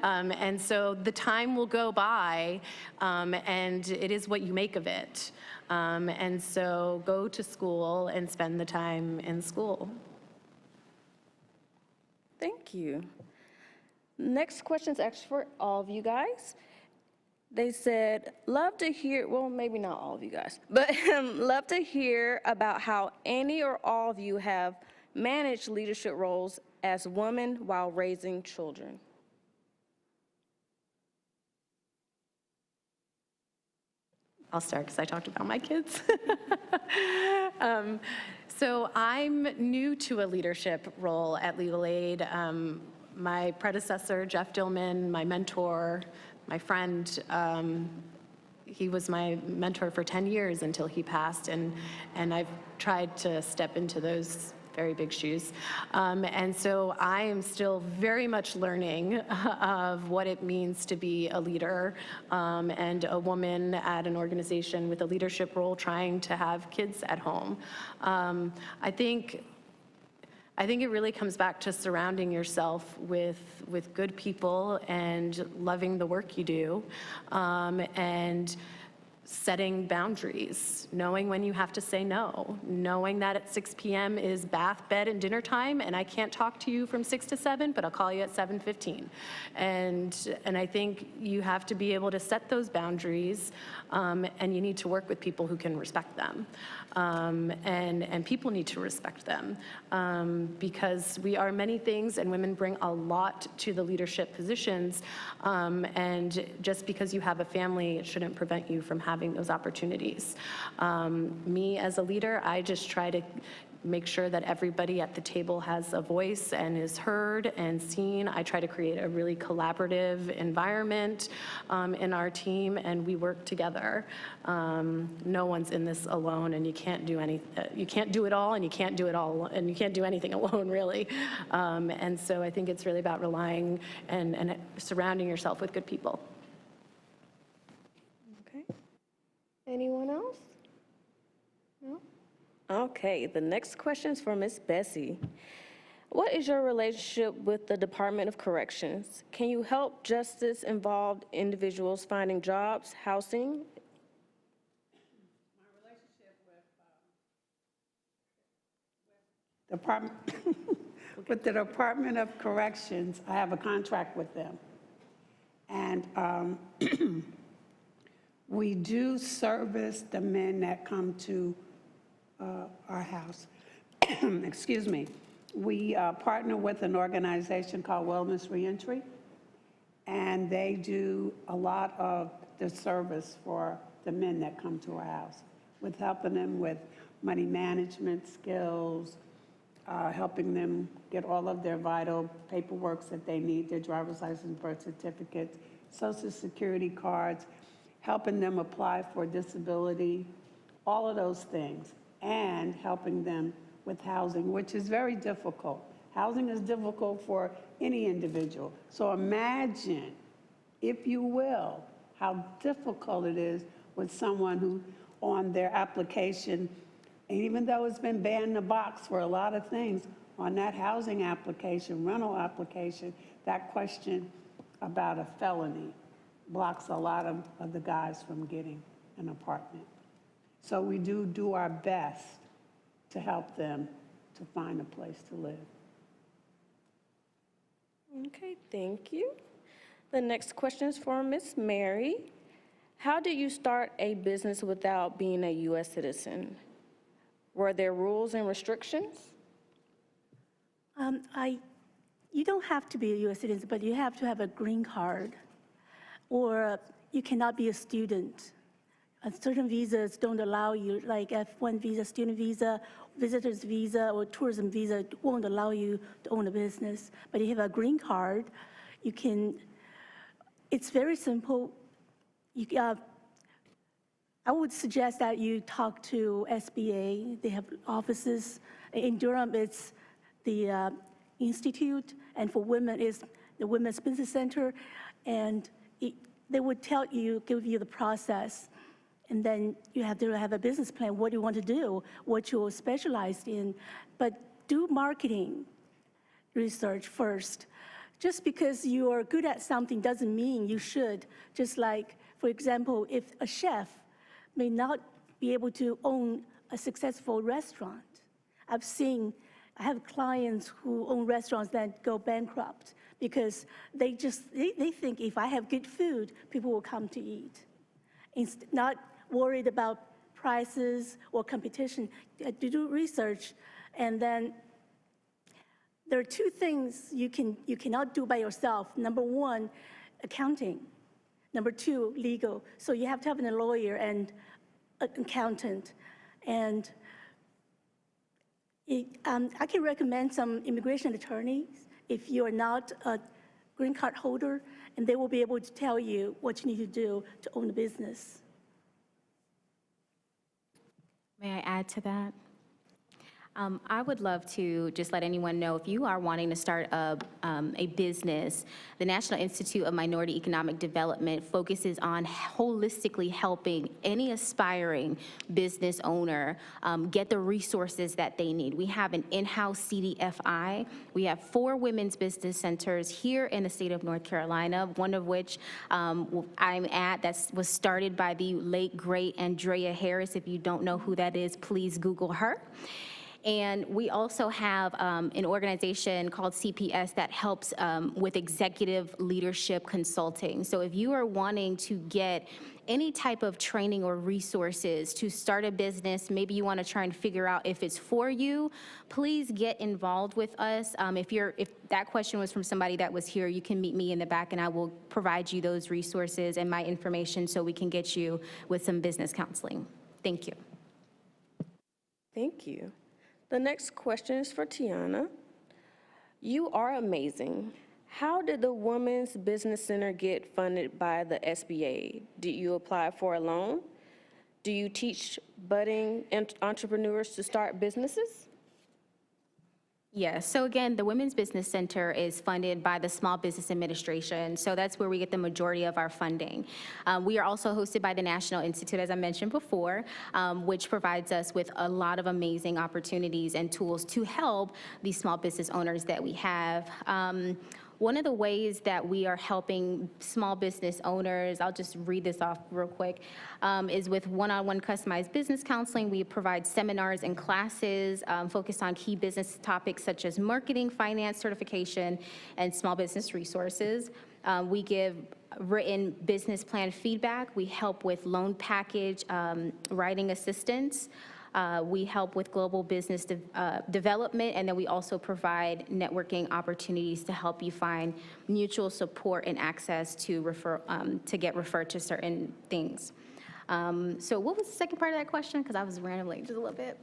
And so the time will go by, and it is what you make of it. And so go to school and spend the time in school. Thank you. Next question is actually for all of you guys. They said, love to hear, well, maybe not all of you guys, but love to hear about how any or all of you have managed leadership roles as women while raising children. I'll start because I talked about my kids. So I'm new to a leadership role at Legal Aid. My predecessor, Jeff Dillman, my mentor, my friend, he was my mentor for 10 years until he passed, and I've tried to step into those very big shoes. And so I am still very much learning of what it means to be a leader and a woman at an organization with a leadership role trying to have kids at home. I think it really comes back to surrounding yourself with good people and loving the work you do, and setting boundaries, knowing when you have to say no, knowing that at 6 p.m. is bath, bed, and dinner time, and I can't talk to you from 6 to 7, but I'll call you at 7:15. And I think you have to be able to set those boundaries, and you need to work with people who can respect them. And people need to respect them, because we are many things, and women bring a lot to the leadership positions, and just because you have a family, it shouldn't prevent you from having those opportunities. Me as a leader, I just try to make sure that everybody at the table has a voice and is heard and seen. I try to create a really collaborative environment in our team, and we work together. No one's in this alone, and you can't do you can't do it all, and you can't do it all, and you can't do anything alone, really. And so I think it's really about relying and surrounding yourself with good people. Okay. Anyone else? No? Okay, the next question is for Ms. Bessie. What is your relationship with the Department of Corrections? Can you help justice-involved individuals finding jobs, housing? My relationship with the Department of Corrections, I have a contract with them. And we do service the men that come to our house. Excuse me. We partner with an organization called Wellness Reentry, and they do a lot of the service for the men that come to our house, with helping them with money management skills, helping them get all of their vital paperwork that they need, their driver's license, birth certificates, Social Security cards, helping them apply for disability, all of those things, and helping them with housing, which is very difficult. Housing is difficult for any individual. So imagine, if you will, how difficult it is with someone who, on their application, and even though it's been banned in the box for a lot of things, on that housing application, rental application, that question about a felony blocks a lot of the guys from getting an apartment. So we do our best to help them to find a place to live. Okay, thank you. The next question is for Ms. Mary. How did you start a business without being a U.S. citizen? Were there rules and restrictions? You don't have to be a U.S. citizen, but you have to have a green card, or you cannot be a student. Certain visas don't allow you, like F1 visa, student visa, visitor's visa, or tourism visa won't allow you to own a business. But if you have a green card, you can, it's very simple. I would suggest that you talk to SBA. They have offices. In Durham, it's the Institute, and for women, it's the Women's Business Center. And they would tell you, give you the process. And then you have to have a business plan, what you want to do, what you're specialized in. But do marketing research first. Just because you are good at something doesn't mean you should. Just like, for example, if a chef may not be able to own a successful restaurant. I have clients who own restaurants that go bankrupt because they think if I have good food, people will come to eat. Not worried about prices or competition. To do research, and then there are two things you cannot do by yourself. Number one, accounting. Number two, legal. So you have to have a lawyer and an accountant. And I can recommend some immigration attorneys if you are not a green card holder, and they will be able to tell you what you need to do to own a business. May I add to that? I would love to just let anyone know, if you are wanting to start a business, the National Institute of Minority Economic Development focuses on holistically helping any aspiring business owner get the resources that they need. We have an in-house CDFI. We have 4 women's business centers here in the state of North Carolina, one of which I'm at, that was started by the late, great Andrea Harris. If you don't know who that is, please Google her. And we also have an organization called CPS that helps with executive leadership consulting. So if you are wanting to get any type of training or resources to start a business, maybe you want to try and figure out if it's for you, please get involved with us. If that question was from somebody that was here, you can meet me in the back and I will provide you those resources and my information so we can get you with some business counseling. Thank you. Thank you. The next question is for Tiana. You are amazing. How did the Women's Business Center get funded by the SBA? Did you apply for a loan? Do you teach budding entrepreneurs to start businesses? Yes, so again, the Women's Business Center is funded by the Small Business Administration, so that's where we get the majority of our funding. We are also hosted by the National Institute, as I mentioned before, which provides us with a lot of amazing opportunities and tools to help these small business owners that we have. One of the ways that we are helping small business owners, I'll just read this off real quick, is with one-on-one customized business counseling. We provide seminars and classes focused on key business topics such as marketing, finance, certification, and small business resources. We give written business plan feedback. We help with loan package writing assistance. We help with global business development, and then we also provide networking opportunities to help you find mutual support and access to get referred to certain things. So what was the second part of that question? Because I was rambling just a little bit.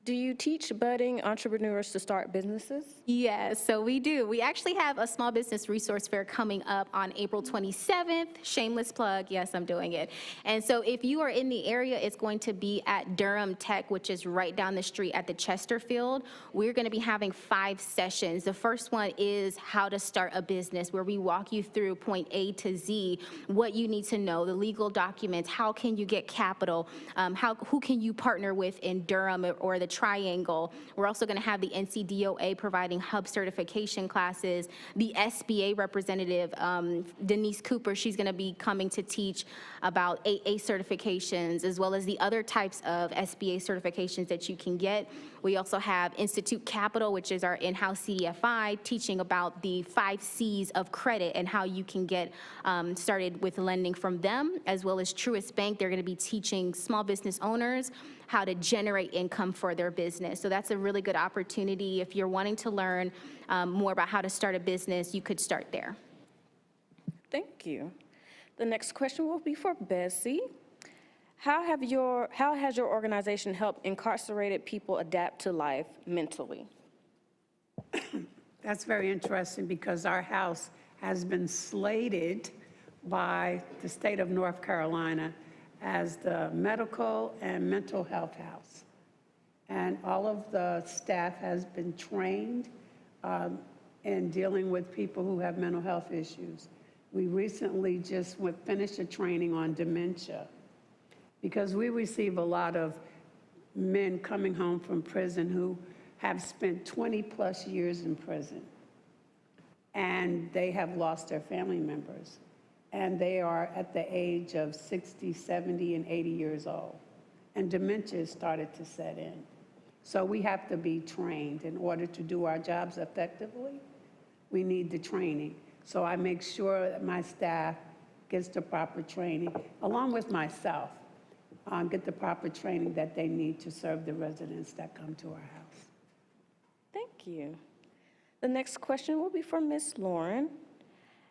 Do you teach budding entrepreneurs to start businesses? Yes, so we do. We actually have a small business resource fair coming up on April 27th. Shameless plug, yes, I'm doing it. And so if you are in the area, it's going to be at Durham Tech, which is right down the street at the Chesterfield. We're going to be having 5 sessions. The first one is how to start a business, where we walk you through point A to Z, what you need to know, the legal documents, how can you get capital, who can you partner with in Durham or the triangle. We're also going to have the NCDOA providing hub certification classes. The SBA representative, Denise Cooper, she's going to be coming to teach about AA certifications, as well as the other types of SBA certifications that you can get. We also have Institute Capital, which is our in-house CDFI, teaching about the 5 C's of credit and how you can get started with lending from them, as well as Truist Bank. They're going to be teaching small business owners how to generate income for their business. So that's a really good opportunity. If you're wanting to learn more about how to start a business, you could start there. Thank you. The next question will be for Bessie. How has your organization helped incarcerated people adapt to life mentally? That's very interesting because our house has been slated by the state of North Carolina as the medical and mental health house. And all of the staff has been trained in dealing with people who have mental health issues. We recently just finished a training on dementia because we receive a lot of men coming home from prison who have spent 20+ years in prison, and they have lost their family members, and they are at the age of 60, 70, and 80 years old, and dementia has started to set in. So we have to be trained in order to do our jobs effectively. We need the training. So I make sure that my staff gets the proper training, along with myself, get the proper training that they need to serve the residents that come to our house. Thank you. The next question will be for Ms. Lauren.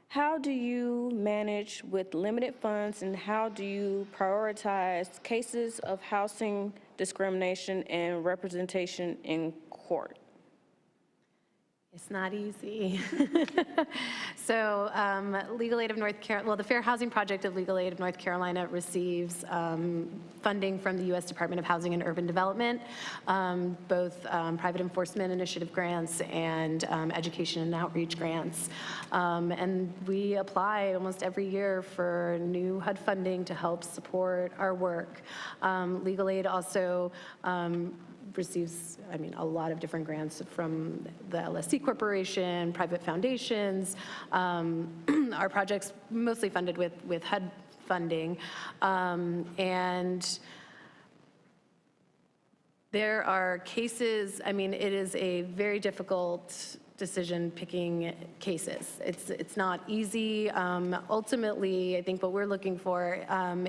How do you manage with limited funds, and how do you prioritize cases of housing discrimination and representation in court? It's not easy. So Legal Aid of North Carolina, well, the Fair Housing Project of Legal Aid of North Carolina receives funding from the U.S. Department of Housing and Urban Development, both private enforcement initiative grants and education and outreach grants. And we apply almost every year for new HUD funding to help support our work. Legal Aid also receives, a lot of different grants from the LSC Corporation, private foundations. Our project's mostly funded with HUD funding. And there are cases, it is a very difficult decision picking cases. It's not easy. Ultimately, I think what we're looking for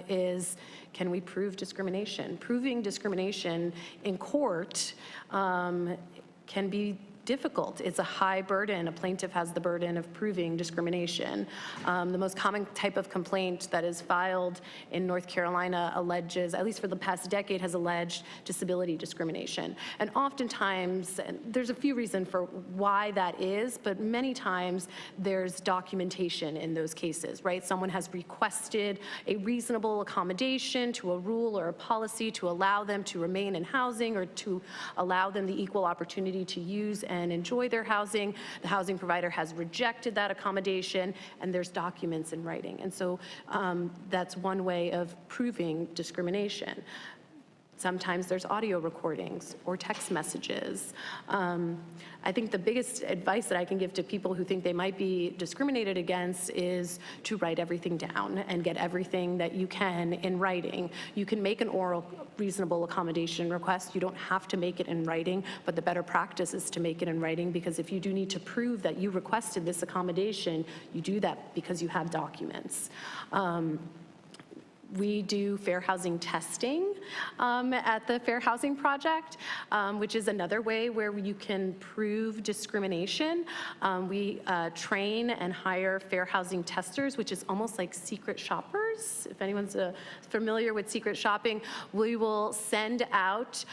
is, can we prove discrimination? Proving discrimination in court can be difficult. It's a high burden. A plaintiff has the burden of proving discrimination. The most common type of complaint that is filed in North Carolina alleges, at least for the past decade, has alleged disability discrimination. And oftentimes, and there's a few reasons for why that is, but many times there's documentation in those cases, right? Someone has requested a reasonable accommodation to a rule or a policy to allow them to remain in housing or to allow them the equal opportunity to use and enjoy their housing. The housing provider has rejected that accommodation, and there's documents in writing. And so that's one way of proving discrimination. Sometimes there's audio recordings or text messages. I think the biggest advice that I can give to people who think they might be discriminated against is to write everything down and get everything that you can in writing. You can make an oral reasonable accommodation request. You don't have to make it in writing, but the better practice is to make it in writing, because if you do need to prove that you requested this accommodation, you do that because you have documents. We do fair housing testing at the Fair Housing Project, which is another way where you can prove discrimination. We train and hire fair housing testers, which is almost like secret shoppers. If anyone's familiar with secret shopping, we will send out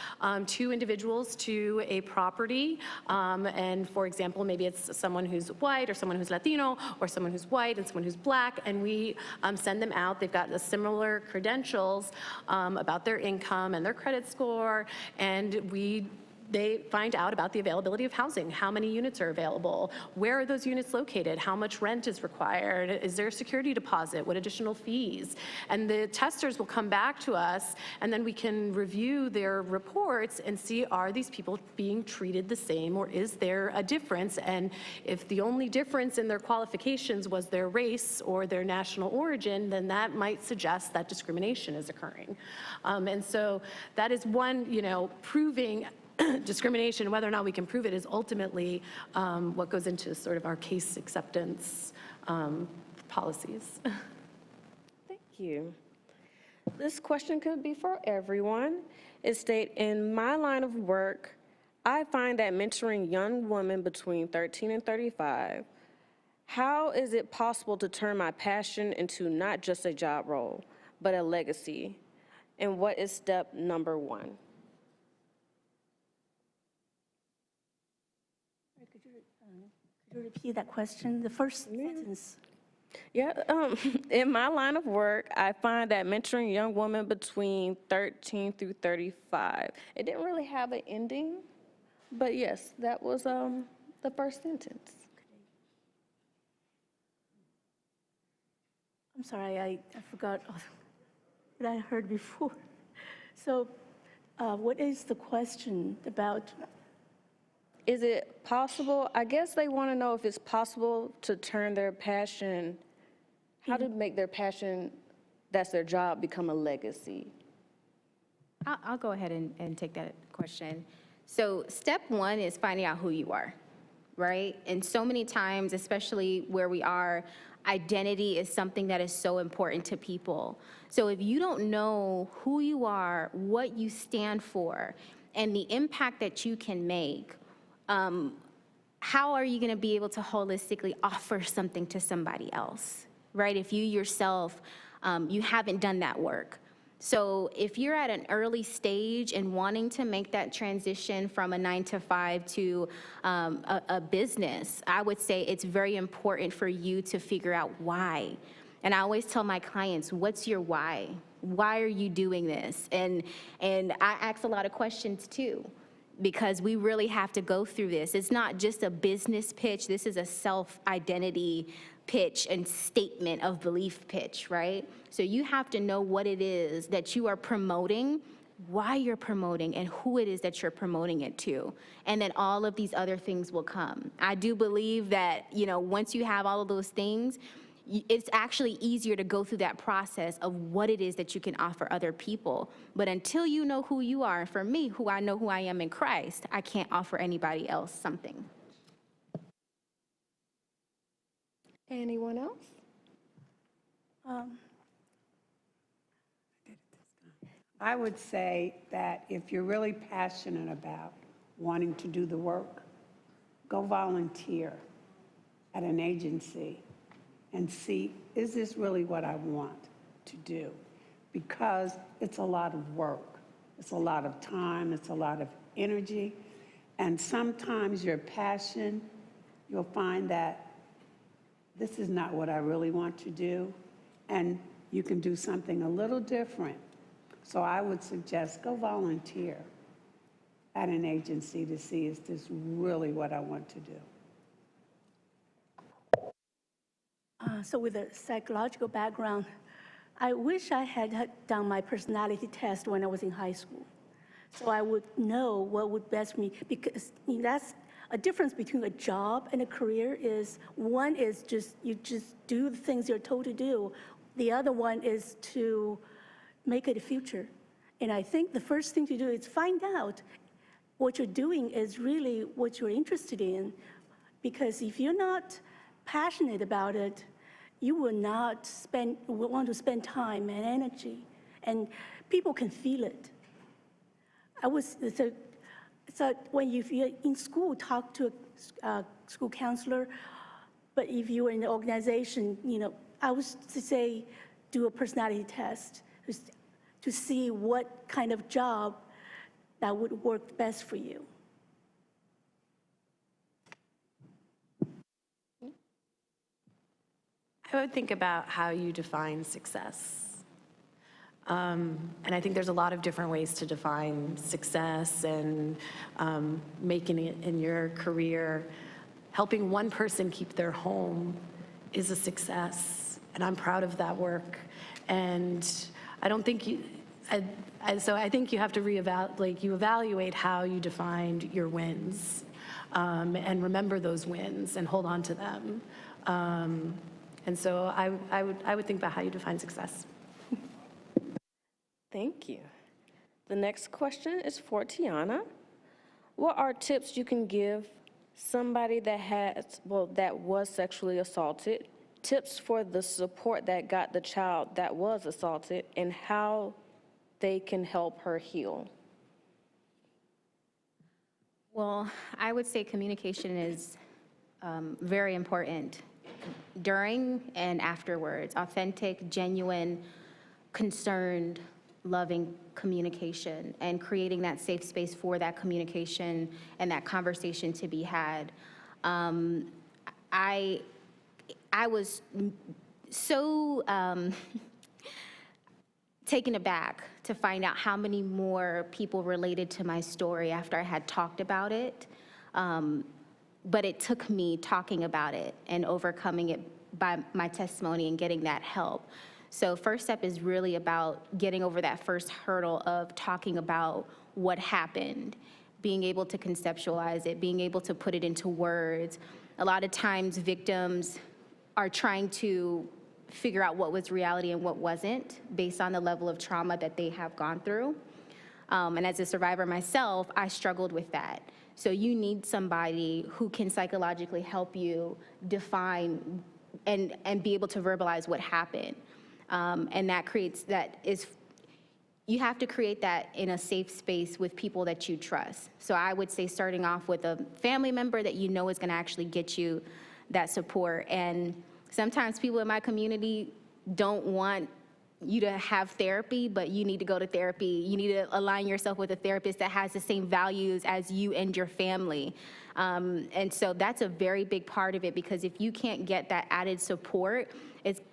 2 individuals to a property. And for example, maybe it's someone who's white or someone who's Latino or someone who's white and someone who's black, and we send them out. They've got a similar credentials about their income and their credit score, and we they find out about the availability of housing. How many units are available? Where are those units located? How much rent is required? Is there a security deposit? What additional fees? And the testers will come back to us, and then we can review their reports and see, are these people being treated the same, or is there a difference? And if the only difference in their qualifications was their race or their national origin, then that might suggest that discrimination is occurring. And so that is one, proving discrimination, whether or not we can prove it, is ultimately what goes into sort of our case acceptance policies. Thank you. This question could be for everyone. It states, in my line of work, I find that mentoring young women between 13 and 35, how is it possible to turn my passion into not just a job role, but a legacy? And what is step number 1? Could you repeat that question, the first sentence? Yeah, in my line of work, I find that mentoring young women between 13 through 35, it didn't really have an ending, but yes, that was the first sentence. I'm sorry, I forgot what I heard before. So what is the question about? Is it possible, I guess they want to know if it's possible to turn their passion, how to make their passion, that's their job, become a legacy. I'll go ahead and take that question. So step 1 is finding out who you are, right? And so many times, especially where we are, identity is something that is so important to people. So if you don't know who you are, what you stand for, and the impact that you can make, how are you going to be able to holistically offer something to somebody else, right? If you yourself, you haven't done that work. So if you're at an early stage and wanting to make that transition from a 9-to-5 to a business, I would say it's very important for you to figure out why. And I always tell my clients, what's your why? Why are you doing this? And I ask a lot of questions too, because we really have to go through this. It's not just a business pitch. This is a self-identity pitch and statement of belief pitch, right? So you have to know what it is that you are promoting, why you're promoting, and who it is that you're promoting it to. And then all of these other things will come. I do believe that, once you have all of those things, it's actually easier to go through that process of what it is that you can offer other people. But until you know who you are, and for me, who I know who I am in Christ, I can't offer anybody else something. Anyone else? I would say that if you're really passionate about wanting to do the work, go volunteer at an agency and see, is this really what I want to do? Because it's a lot of work. It's a lot of time. It's a lot of energy. And sometimes your passion, you'll find that this is not what I really want to do, and you can do something a little different. So I would suggest go volunteer at an agency to see, is this really what I want to do? So with a psychological background, I wish I had done my personality test when I was in high school. So I would know what would best me, because that's a difference between a job and a career is, one is you just do the things you're told to do. The other one is to make it a future. And I think the first thing to do is find out what you're doing is really what you're interested in. Because if you're not passionate about it, you will not want to spend time and energy. And people can feel it. So when you're in school, talk to a school counselor. But if you're in the organization, I would say do a personality test to see what kind of job that would work best for you. I would think about how you define success. And I think there's a lot of different ways to define success and making it in your career. Helping one person keep their home is a success, and I'm proud of that work. And I don't think you, so I think you have to evaluate how you defined your wins, and remember those wins and hold on to them. And so I would think about how you define success. Thank you. The next question is for Tiana. What are tips you can give somebody that was sexually assaulted, tips for the support that got the child that was assaulted, and how they can help her heal? Well, I would say communication is very important during and afterwards. Authentic, genuine, concerned, loving communication, and creating that safe space for that communication and that conversation to be had. I was so taken aback to find out how many more people related to my story after I had talked about it. But it took me talking about it and overcoming it by my testimony and getting that help. So first step is really about getting over that first hurdle of talking about what happened, being able to conceptualize it, being able to put it into words. A lot of times victims are trying to figure out what was reality and what wasn't based on the level of trauma that they have gone through. And as a survivor myself, I struggled with that. So you need somebody who can psychologically help you define and be able to verbalize what happened. And you have to create that in a safe space with people that you trust. So I would say starting off with a family member that you know is gonna actually get you that support. And sometimes people in my community don't want you to have therapy, but you need to go to therapy. You need to align yourself with a therapist that has the same values as you and your family. And so that's a very big part of it, because if you can't get that added support,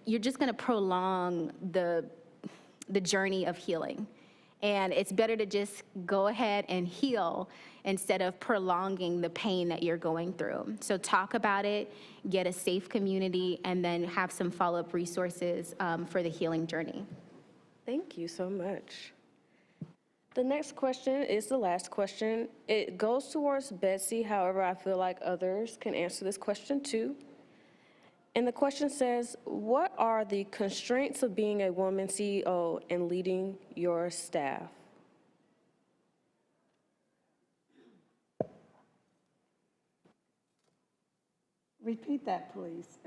you're just gonna prolong the journey of healing. And it's better to just go ahead and heal instead of prolonging the pain that you're going through. So talk about it, get a safe community, and then have some follow-up resources for the healing journey. Thank you so much. The next question is the last question. It goes towards Betsy, however, I feel like others can answer this question too. And the question says, what are the constraints of being a woman CEO and leading your staff? Repeat that, please.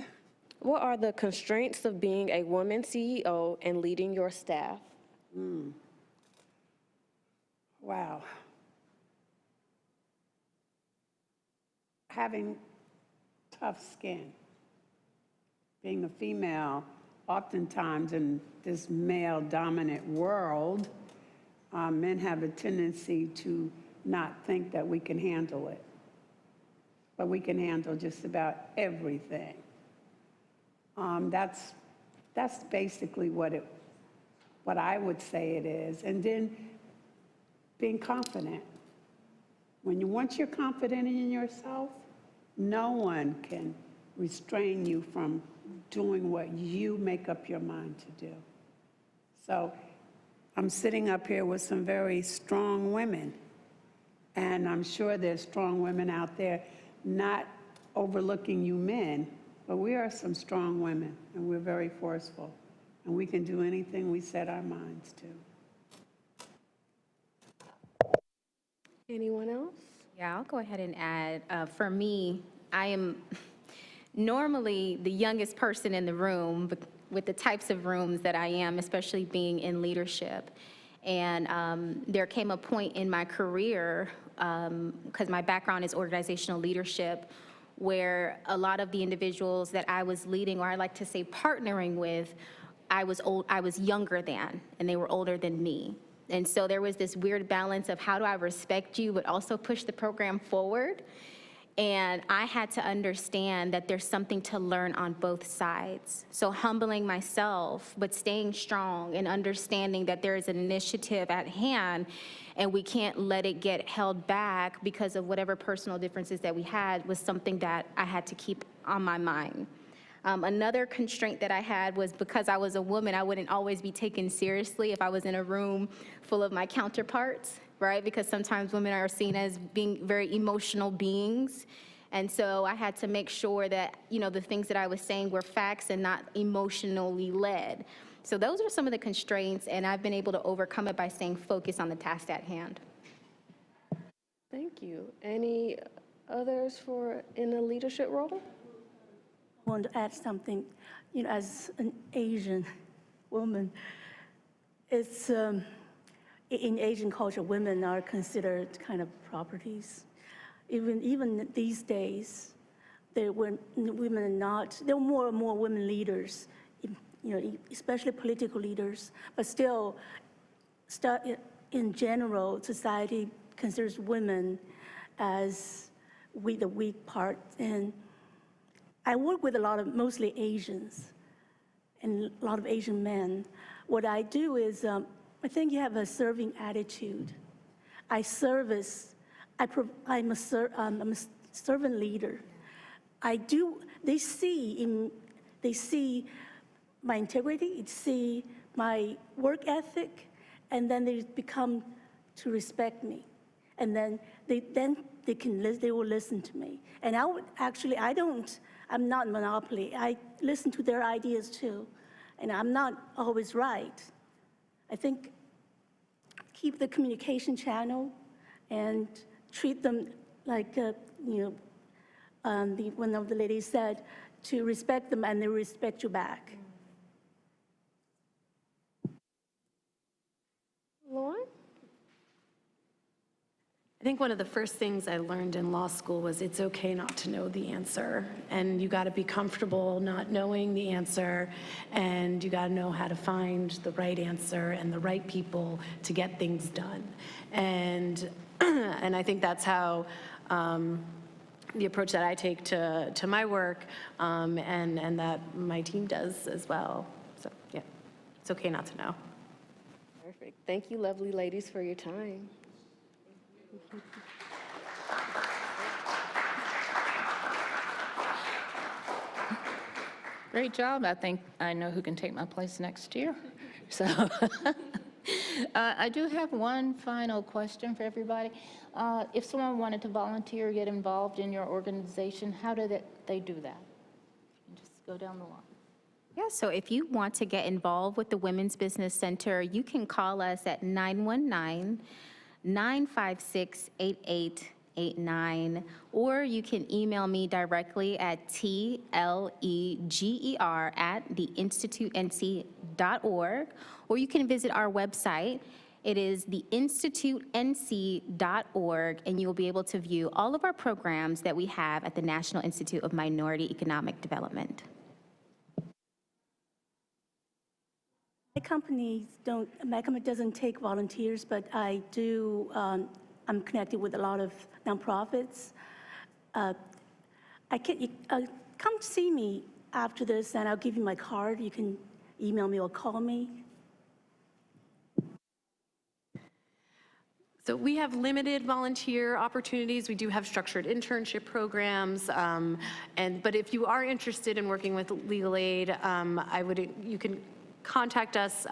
What are the constraints of being a woman CEO and leading your staff? Wow. Having tough skin. Being a female, oftentimes in this male-dominant world, men have a tendency to not think that we can handle it. But we can handle just about everything. That's basically what I would say it is. And then being confident. Once you're confident in yourself, no one can restrain you from doing what you make up your mind to do. So I'm sitting up here with some very strong women, and I'm sure there's strong women out there not overlooking you men, but we are some strong women, and we're very forceful, and we can do anything we set our minds to. Anyone else? Yeah, I'll go ahead and add. For me, I am normally the youngest person in the room, but with the types of rooms that I am, especially being in leadership. And there came a point in my career, because my background is organizational leadership, where a lot of the individuals that I was leading, or I like to say partnering with, I was younger than, and they were older than me. And so there was this weird balance of how do I respect you, but also push the program forward. And I had to understand that there's something to learn on both sides. So humbling myself, but staying strong and understanding that there is an initiative at hand and we can't let it get held back because of whatever personal differences that we had was something that I had to keep on my mind. Another constraint that I had was because I was a woman, I wouldn't always be taken seriously if I was in a room full of my counterparts, right? Because sometimes women are seen as being very emotional beings. And so I had to make sure that, the things that I was saying were facts and not emotionally led. So those are some of the constraints, and I've been able to overcome it by staying focused on the task at hand. Thank you. Any others in a leadership role? I want to add something. As an Asian woman, it's in Asian culture, women are considered kind of properties. Even these days, women are not. There are more and more women leaders, especially political leaders. But still, in general, society considers women as the weak part. And I work with mostly Asians and a lot of Asian men. What I do is, I think you have a serving attitude. I'm a servant leader. They see my integrity, they see my work ethic, and then they become to respect me. And then they will listen to me. And I'm not monopoly. I listen to their ideas too. And I'm not always right. I think keep the communication channel and treat them like, one of the ladies said, to respect them and they respect you back. Lauren? I think one of the first things I learned in law school was it's okay not to know the answer, and you got to be comfortable not knowing the answer, and you got to know how to find the right answer and the right people to get things done. And I think that's how the approach that I take to my work and that my team does as well. So yeah, it's okay not to know. Perfect. Thank you, lovely ladies, for your time. Great job. I think I know who can take my place next year. So I do have one final question for everybody. If someone wanted to volunteer or get involved in your organization, how do they do that? You just go down the line. Yeah, so if you want to get involved with the Women's Business Center, you can call us at 919-956-8889, or you can email me directly at tleger@theinstitutenc.org, or you can visit our website. It is theinstitutenc.org, and you will be able to view all of our programs that we have at the National Institute of Minority Economic Development. My company doesn't take volunteers, but I do, I'm connected with a lot of nonprofits. Come see me after this, and I'll give you my card. You can email me or call me. So we have limited volunteer opportunities. We do have structured internship programs. But if you are interested in working with legal aid, you can contact us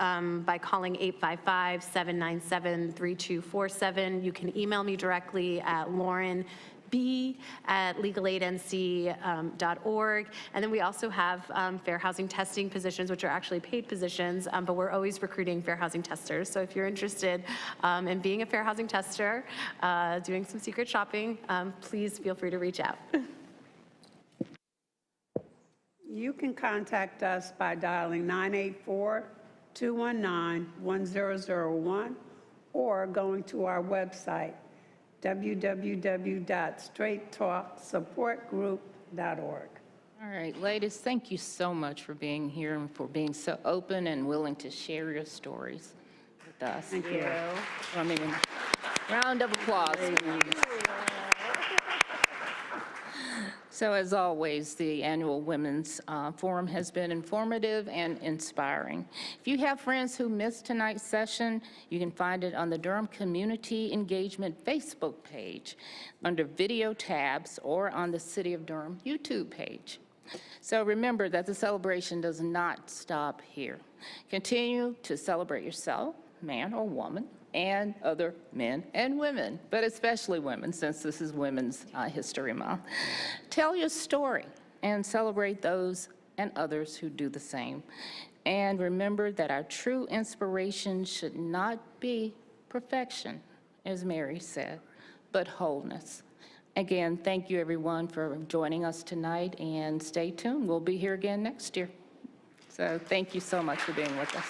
by calling 855-797-3247. You can email me directly at laurenb@legalaidnc.org. And then we also have fair housing testing positions, which are actually paid positions, but we're always recruiting fair housing testers. So if you're interested in being a fair housing tester, doing some secret shopping, please feel free to reach out. You can contact us by dialing 984-219-1001 or going to our website, www.straighttalksupportgroup.org. All right, ladies, thank you so much for being here and for being so open and willing to share your stories with us. Thank you. I mean, round of applause, please. So as always, the annual Women's Forum has been informative and inspiring. If you have friends who missed tonight's session, you can find it on the Durham Community Engagement Facebook page under video tabs or on the City of Durham YouTube page. So remember that the celebration does not stop here. Continue to celebrate yourself, man or woman, and other men and women, but especially women, since this is Women's History Month. Tell your story and celebrate those and others who do the same. And remember that our true inspiration should not be perfection, as Mary said, but wholeness. Again, thank you everyone for joining us tonight, and stay tuned. We'll be here again next year. So thank you so much for being with us.